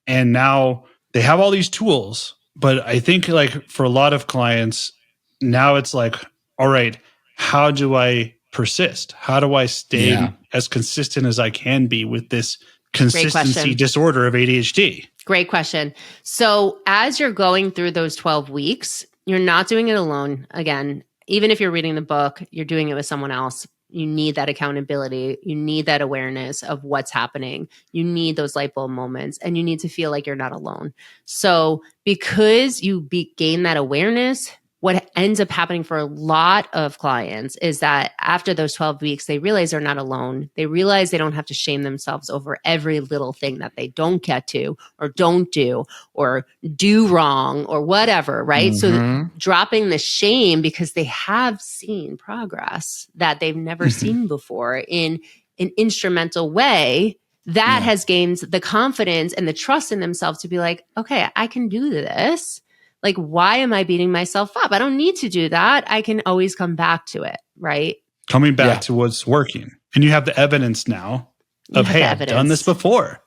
and now they have all these tools. But I think like for a lot of clients, now it's like, all right, how do I persist? How do I stay as consistent as I can be with this consistency disorder of ADHD? Great question. So as you're going through those 12 weeks, you're not doing it alone. Again, even if you're reading the book, you're doing it with someone else. You need that accountability. You need that awareness of what's happening. You need those light bulb moments, and you need to feel like you're not alone. So because you gain that awareness, what ends up happening for a lot of clients is that after those 12 weeks, they realize they're not alone. They realize they don't have to shame themselves over every little thing that they don't get to or don't do or do wrong or whatever, right? So dropping the shame because they have seen progress that they've never seen before in an instrumental way, that has gained the confidence and the trust in themselves to be like, okay, I can do this. Like, why am I beating myself up? I don't need to do that. I can always come back to it, right? Coming back to what's working. And you have the evidence now of, hey, I've done this before.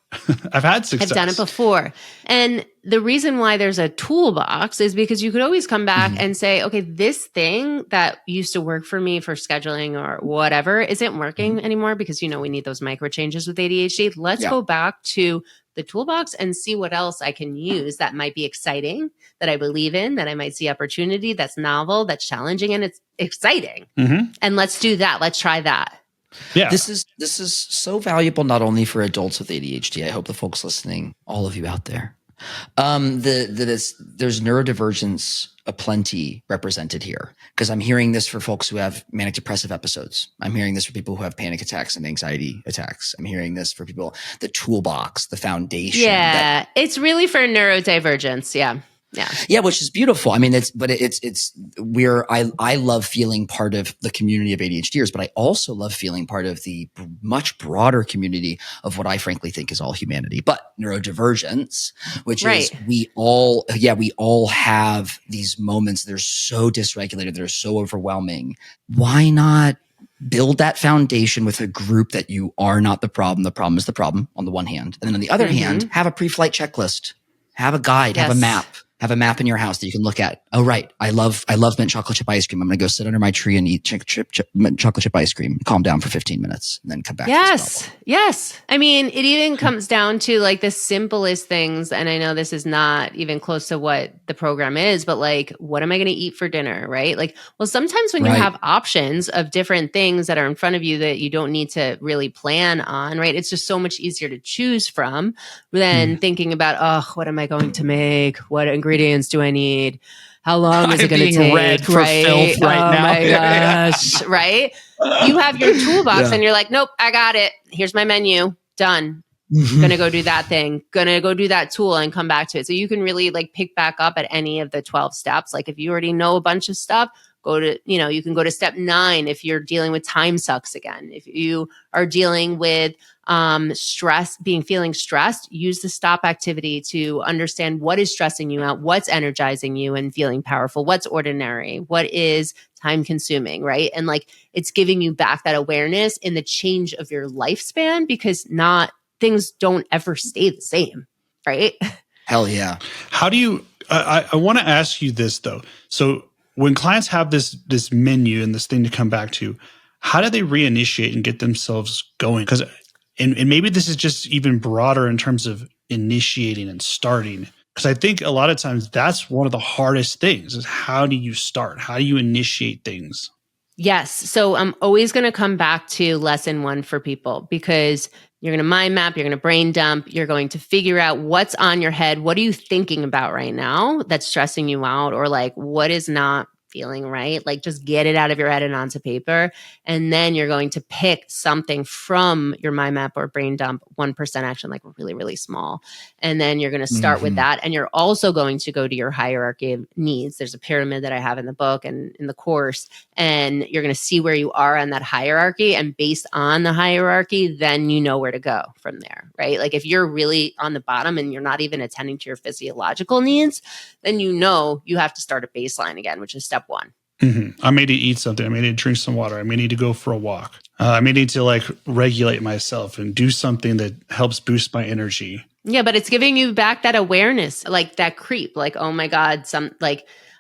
I've had success. I've done it before. And the reason why there's a toolbox is because you could always come back and say, okay, this thing that used to work for me for scheduling or whatever isn't working anymore because, we need those micro changes with ADHD. Let's go back to the toolbox and see what else I can use that might be exciting, that I believe in, that I might see opportunity, that's novel, that's challenging, and it's exciting. And let's do that. Let's try that. Yeah. This is so valuable not only for adults with ADHD. I hope the folks listening, all of you out there, there's neurodivergence aplenty represented here, because I'm hearing this for folks who have manic depressive episodes. I'm hearing this for people who have panic attacks and anxiety attacks. I'm hearing this for people, the toolbox, the foundation. Yeah, it's really for neurodivergence. Yeah, which is beautiful. I mean, I love feeling part of the community of ADHDers, but I also love feeling part of the much broader community of what I frankly think is all humanity, but neurodivergence, which is we all have these moments that are so dysregulated, that are so overwhelming. Why not build that foundation with a group that you are not the problem is the problem on the one hand. And then on the other hand, have a pre-flight checklist, have a guide, have a map. have a map in your house that you can look at. Oh, right. I love mint chocolate chip ice cream. I'm going to go sit under my tree and eat mint chocolate chip ice cream, calm down for 15 minutes, and then come back to this problem. Yes. I mean, it even comes down to like the simplest things. And I know this is not even close to what the program is, but like, what am I going to eat for dinner? Right? Like, well, sometimes when you have options of different things that are in front of you that you don't need to really plan on, right? It's just so much easier to choose from than thinking about, oh, what am I going to make? What ingredients do I need? How long is it going to take? Red for filth right now. Oh my gosh. Right? You have your toolbox and you're like, nope, I got it. Here's my menu. Done. Gonna go do that thing. Gonna go do that tool and come back to it. So you can really like pick back up at any of the 12 steps. Like if you already know a bunch of stuff, you can go to step 9 if you're dealing with time sucks again. If you are dealing with feeling stressed, use the stop activity to understand what is stressing you out, what's energizing you and feeling powerful, what's ordinary, what is time consuming, right? And like it's giving you back that awareness in the change of your lifespan because things don't ever stay the same, right? Hell yeah. How do you, I want to ask you this though. So when clients have this menu and this thing to come back to, how do they reinitiate and get themselves going? Because and maybe this is just even broader in terms of initiating and starting. Because I think a lot of times that's one of the hardest things is how do you start? How do you initiate things? Yes. So I'm always going to come back to lesson 1 for people because you're going to mind map, you're going to brain dump, you're going to figure out what's on your head. What are you thinking about right now that's stressing you out? Or like, what is not feeling right? Like just get it out of your head and onto paper. And then you're going to pick something from your mind map or brain dump, 1% action, like really, really small. And then you're going to start with that. And you're also going to go to your hierarchy of needs. There's a pyramid that I have in the book and in the course, and you're going to see where you are on that hierarchy. And based on the hierarchy, then you know where to go from there, right? Like if you're really on the bottom and you're not even attending to your physiological needs, then you know you have to start at baseline again, which is step 1. I may need to eat something. I may need to drink some water. I may need to go for a walk. I may need to like regulate myself and do something that helps boost my energy. Yeah, but it's giving you back that awareness, like that creep, like, oh my God,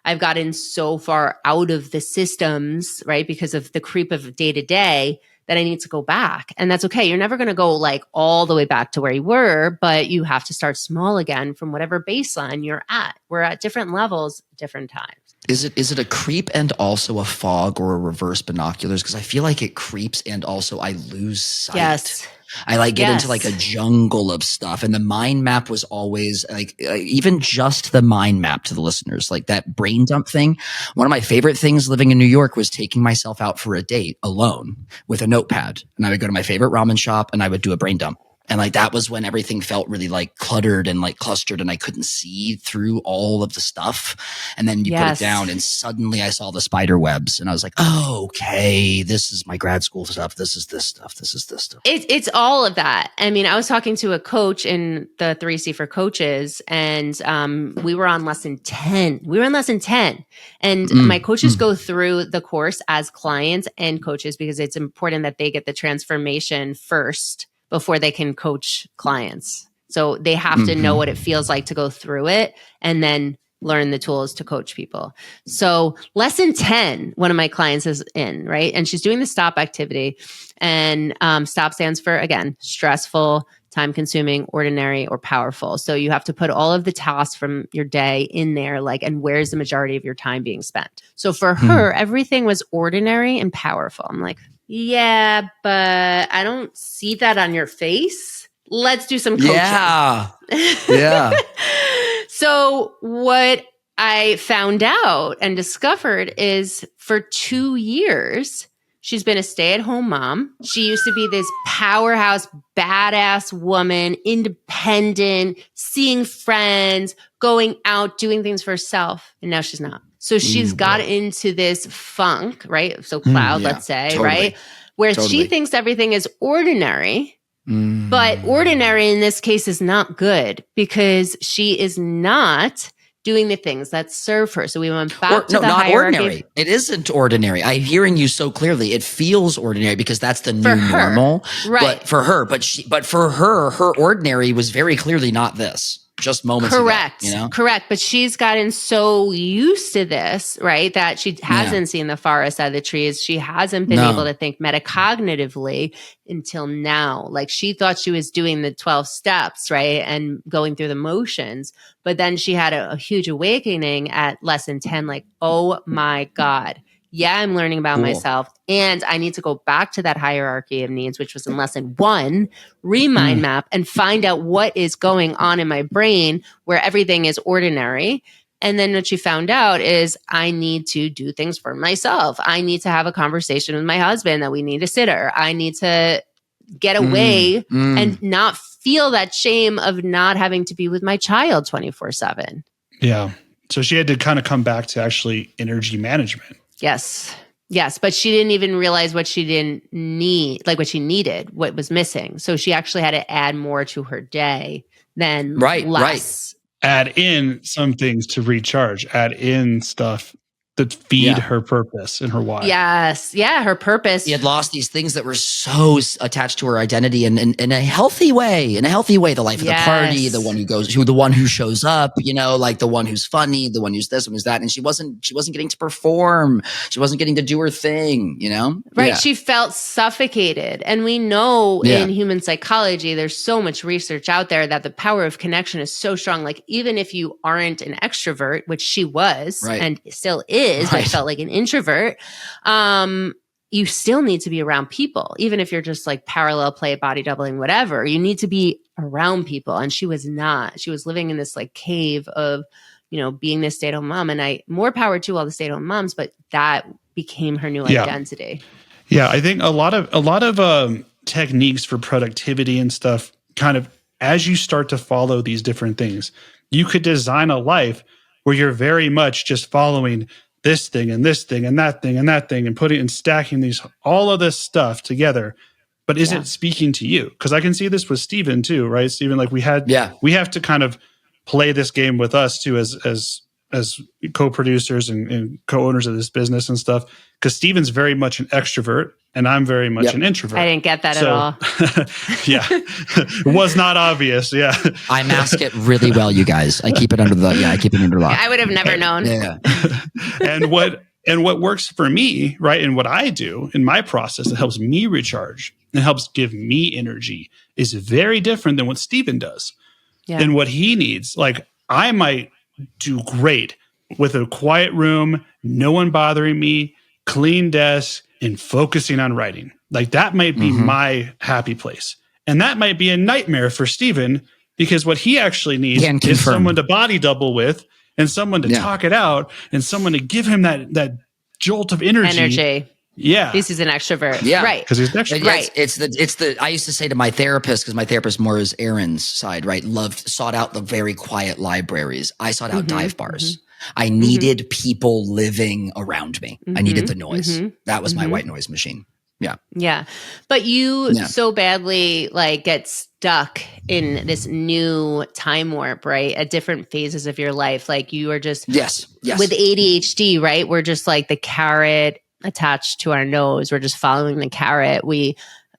I've gotten so far out of the systems, right? Because of the creep of day to day that I need to go back. And that's okay. You're never going to go like all the way back to where you were, but you have to start small again from whatever baseline you're at. We're at different levels, different times. Is it a creep and also a fog or a reverse binoculars? Because I feel like it creeps and also I lose sight. Yes. I like get into like a jungle of stuff. And the mind map was always like, even just the mind map to the listeners, like that brain dump thing. One of my favorite things living in New York was taking myself out for a date alone with a notepad. And I would go to my favorite ramen shop and I would do a brain dump. And like that was when everything felt really like cluttered and like clustered and I couldn't see through all of the stuff. And then you put it down and suddenly I saw the spider webs and I was like, oh, okay, this is my grad school stuff. This is this stuff. This is this stuff. It's all of that. I mean, I was talking to a coach in the 3C for coaches and we were on lesson 10. And my coaches go through the course as clients and coaches because it's important that they get the transformation first before they can coach clients. So they have to know what it feels like to go through it and then learn the tools to coach people. So lesson 10, one of my clients is in, right? And she's doing the stop activity. And stop stands for, again, stressful, time consuming, ordinary, or powerful. So you have to put all of the tasks from your day in there, like, and where's the majority of your time being spent? So for her, everything was ordinary and powerful. I'm like, yeah, but I don't see that on your face. Let's do some coaching. Yeah. So what I found out and discovered is for 2 years, she's been a stay-at-home mom. She used to be this powerhouse, badass woman, independent, seeing friends, going out, doing things for herself. And now she's not. So she's got into this funk, right? So cloud, let's say, right? Where she thinks everything is ordinary, but ordinary in this case is not good because she is not doing the things that serve her. So we went back to the hierarchy. Ordinary. It isn't ordinary. I'm hearing you so clearly. It feels ordinary because that's the new normal. Right. But for her, her ordinary was very clearly not this. just moments Correct. ago, you know? Correct. But she's gotten so used to this, right? That she hasn't seen the forest out of the trees. She hasn't been able to think metacognitively until now. Like she thought she was doing the 12 steps, right? And going through the motions. But then she had a huge awakening at lesson 10, like, oh my God. Yeah, I'm learning about myself. And I need to go back to that hierarchy of needs, which was in lesson 1, remind map and find out what is going on in my brain where everything is ordinary. And then what she found out is I need to do things for myself. I need to have a conversation with my husband that we need a sitter. I need to get away and not feel that shame of not having to be with my child 24/7. Yeah. So she had to kind of come back to actually energy management. Yes. Yes. But she didn't even realize what she didn't need, like what she needed, what was missing. So she actually had to add more to her day than less. Add in some things to recharge, add in stuff that feed her purpose and her why. Yes. Yeah. Her purpose. She had lost these things that were so attached to her identity and in a healthy way, the life of the party, the one who shows up, you know, like the one who's funny, the one who's this, one who's that. And she wasn't getting to perform. She wasn't getting to do her thing, you know? Right. Yeah. She felt suffocated. And we know in human psychology, there's so much research out there that the power of connection is so strong. Like even if you aren't an extrovert, which she was and still is, but felt like an introvert, you still need to be around people. Even if you're just like parallel play, body doubling, whatever, you need to be around people. And she was not. She was living in this like cave of, you know, being this stay-at-home mom. And more power to all the stay-at-home moms, but that became her new identity. Yeah, I think a lot of techniques for productivity and stuff kind of, as you start to follow these different things, you could design a life where you're very much just following this thing and this thing and that thing and that thing and putting and stacking all of this stuff together. But is it speaking to you? Because I can see this with Steven too, right? Steven, like we have to kind of play this game with us too as co-producers and co-owners of this business and stuff. Because Steven's very much an extrovert and I'm very much an introvert. I didn't get that at all. Was not obvious. Yeah. I mask it really well, you guys. I keep it under lock. I would have never known. Yeah. And what works for me, right? And what I do in my process that helps me recharge and helps give me energy is very different than what Steven does and what he needs. Like I might do great with a quiet room, no one bothering me, clean desk, and focusing on writing. Like that might be my happy place. And that might be a nightmare for Steven because what he actually needs is someone to body double with and someone to talk it out and someone to give him that jolt of energy. Yeah. This is an extrovert. Yeah. Right. Because he's an extrovert. Right. It's the I used to say to my therapist, because my therapist more is Aaron's side, right? Sought out the very quiet libraries. I sought out dive bars. I needed people living around me. I needed the noise. That was my white noise machine. Yeah. Yeah. But you so badly like get stuck in this new time warp, right? At different phases of your life. Like you are just with ADHD, right? We're just like the carrot attached to our nose. We're just following the carrot. We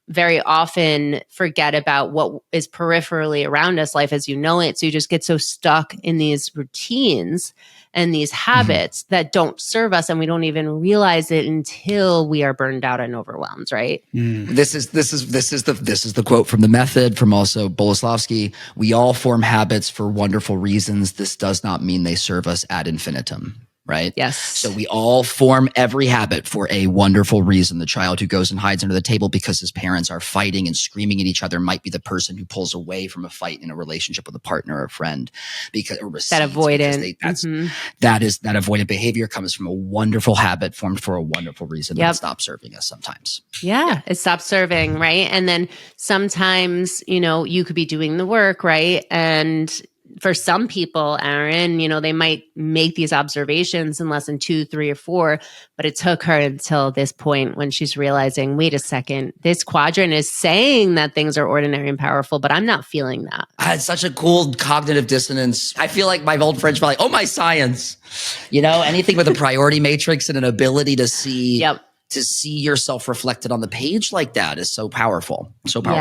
very often forget about what is peripherally around us, life as you know it. So you just get so stuck in these routines and these habits that don't serve us, and we don't even realize it until we are burned out and overwhelmed, right? This is the quote from the method, from also Boleslavsky. We all form habits for wonderful reasons. This does not mean they serve us ad infinitum. Right? Yes. So we all form every habit for a wonderful reason. The child who goes and hides under the table because his parents are fighting and screaming at each other might be the person who pulls away from a fight in a relationship with a partner or a friend because that avoidant. That avoidant behavior comes from a wonderful habit formed for a wonderful reason that stops serving us sometimes. Yeah, it stops serving, right? And then sometimes, you know, you could be doing the work, right? And for some people, Aaron, you know, they might make these observations in lesson 2, 3, or 4, but it took her until this point when she's realizing, wait a second, this quadrant is saying that things are ordinary and powerful, but I'm not feeling that. I had such a cool cognitive dissonance. I feel like my old friends were like, oh, my science, you know, anything with a priority matrix and an ability to see to see yourself reflected on the page like that is so powerful. So powerful.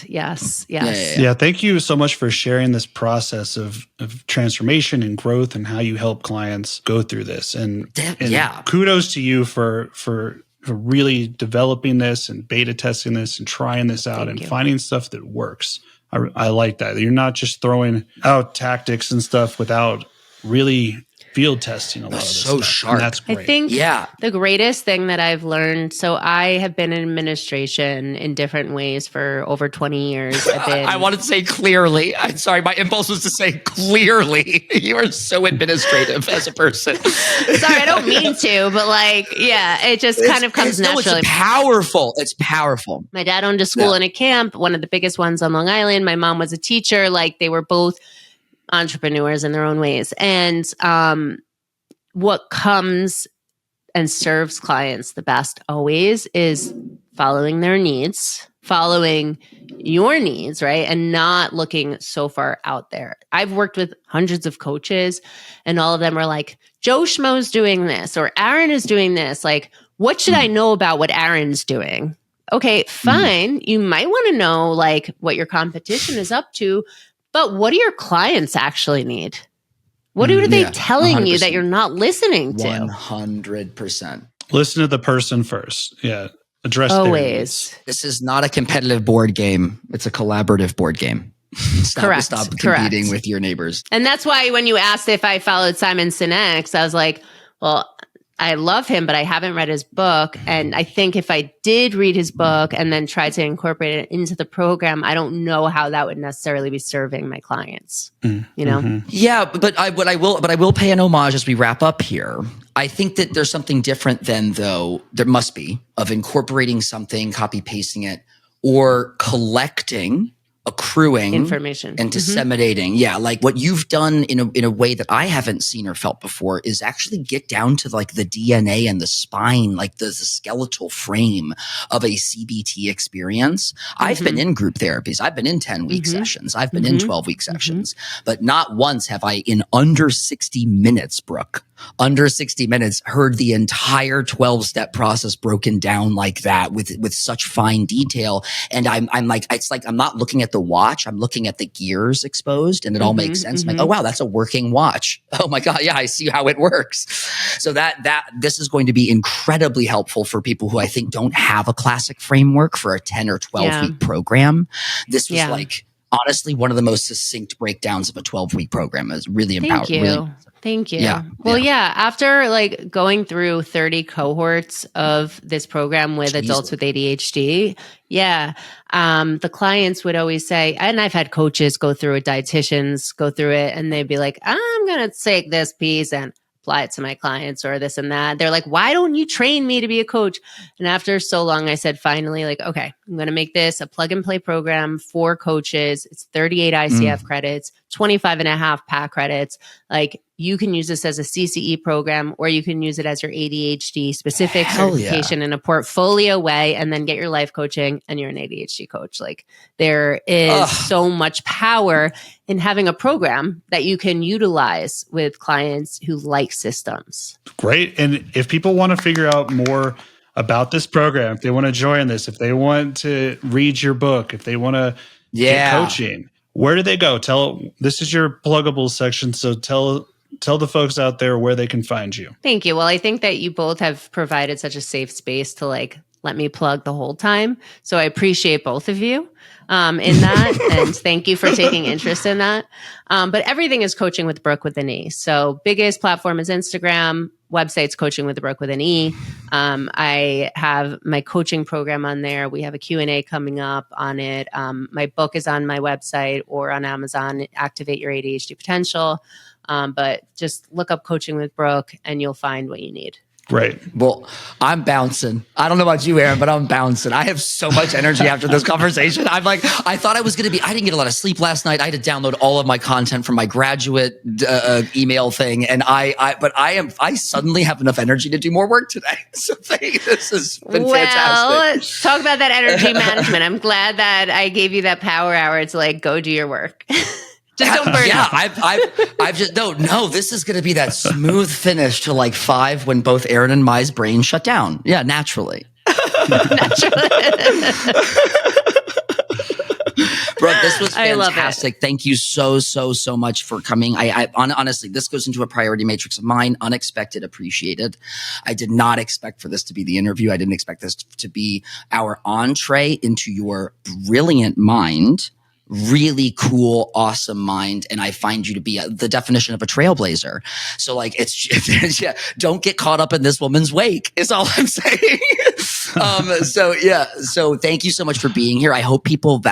Yes. Yeah. Thank you so much for sharing this process of transformation and growth and how you help clients go through this. And kudos to you for really developing this and beta testing this and trying this out and finding stuff that works. I like that. You're not just throwing out tactics and stuff without really field testing a lot of this so stuff. sharp. And that's great. I think the greatest thing that I've learned, so I have been in administration in different ways for over 20 years. I wanted to say clearly. I'm sorry, my impulse was to say clearly. You are so administrative as a person. Sorry, I don't mean to, but it just kind of comes naturally. It's powerful. It's powerful. My dad owned a school and a camp, one of the biggest ones on Long Island. My mom was a teacher. They were both entrepreneurs in their own ways. And what comes and serves clients the best always is following their needs, following your needs, right? And not looking so far out there. I've worked with hundreds of coaches and all of them are like, Joe Schmo's doing this or Aaron is doing this. What should I know about what Aaron's doing? Okay, fine. You might want to know what your competition is up to. But what do your clients actually need? What are they telling 100%. you that you're not listening to? 100%. Listen to the person first. Yeah. Address their needs. This is not a competitive board game. It's a collaborative board game. Stop competing with your neighbors. And that's why when you asked if I followed Simon Sinek's, I was like, well, I love him, but I haven't read his book. And I think if I did read his book and then try to incorporate it into the program, I don't know how that would necessarily be serving my clients. You know? Mm-hmm. Yeah, but I will pay an homage as we wrap up here. I think that there's something different than there must be of incorporating something, copy pasting it, or collecting, accruing information and disseminating. Yeah. What you've done in a way that I haven't seen or felt before is actually get down to the DNA and the spine, the skeletal frame of a CBT experience. I've been in group therapies. I've been in 10-week sessions. I've been in 12-week sessions, but not once have I in under 60 minutes, Brooke, under 60 minutes, heard the entire 12-step process broken down like that with such fine detail. And I'm not looking at the watch. I'm looking at the gears exposed and it all makes sense. I'm like, oh, wow, that's a working watch. Oh my God. Yeah. I see how it works. So this is going to be incredibly helpful for people who I think don't have a classic framework for a 10 or 12-week program. This was honestly one of the most succinct breakdowns of a 12-week program. Is really empowering. Thank you. After going through 30 cohorts of this program with adults with ADHD, the clients would always say, and I've had coaches go through it, dietitians go through it, and they'd be like, I'm going to take this piece and apply it to my clients or this and that. They're like, why don't you train me to be a coach? And after so long, I said, finally, okay, I'm going to make this a plug and play program for coaches. It's 38 ICF credits, 25 and a half PAC credits. You can use this as a CCE program, or you can use it as your ADHD specific certification in a portfolio way, and then get your life coaching and you're an ADHD coach. There is so much power in having a program that you can utilize with clients who like systems. Great. And if people want to figure out more about this program, if they want to join this, if they want to read your book, if they want to get coaching, where do they go? This is your pluggables section. So tell the folks out there where they can find you. Thank you. Well, I think that you both have provided such a safe space to let me plug the whole time. So I appreciate both of you in that. And thank you for taking interest in that. But everything is Coaching with Brooke with an E. So biggest platform is Instagram. Website's Coaching with Brooke with an E. I have my coaching program on there. We have a Q&A coming up on it. My book is on my website or on Amazon, Activate Your ADHD Potential. But just look up Coaching with Brooke and you'll find what you need. Great. Well, I'm bouncing. I don't know about you, Aaron, but I'm bouncing. I have so much energy after this conversation. I thought I was going to be, I didn't get a lot of sleep last night. I had to download all of my content from my graduate email thing. And I suddenly have enough energy to do more work today. So this has been fantastic. Talk about that energy management. I'm glad that I gave you that power hour to go do your work. Just don't burn Yeah, up. I've just no. This is going to be that smooth finish to like 5 when both Aaron and my brain shut down. Yeah, naturally. Brooke, this was fantastic. Thank you so much for coming. Honestly, this goes into a priority matrix of mine. Unexpected, appreciated. I did not expect for this to be the interview. I didn't expect this to be our entree into your brilliant mind. Really cool, awesome mind. And I find you to be the definition of a trailblazer. So like, yeah, don't get caught up in this woman's wake is all I'm saying. So thank you so much for being here. I hope people,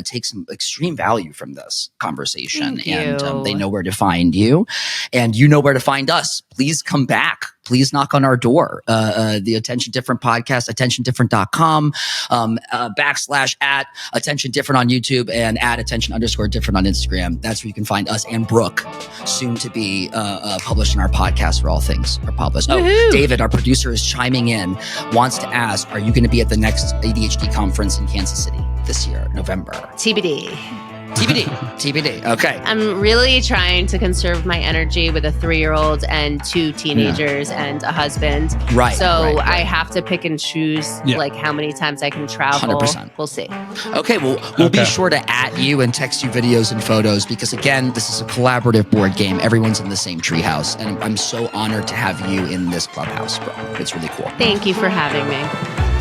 take some extreme value from this conversation and they know where to find you and you know where to find us. Please come back. Please knock on our door. The Attention Different podcast, attentiondifferent.com, / Attention Different on YouTube and @attention_different on Instagram. That's where you can find us and Brooke, soon to be published in our podcast where all things are published. Oh, David, our producer, is chiming in, wants to ask, are you going to be at the next ADHD conference in Kansas City this year, November? TBD. Okay. I'm really trying to conserve my energy with a 3-year-old and 2 teenagers and a husband. Right. So I have to pick and choose like how many times I can travel. 100%. We'll see. Okay. Well, we'll be sure to @ you and text you videos and photos because again, this is a collaborative board game. Everyone's in the same treehouse, and I'm so honored to have you in this clubhouse, bro. It's really cool. Thank you for having me.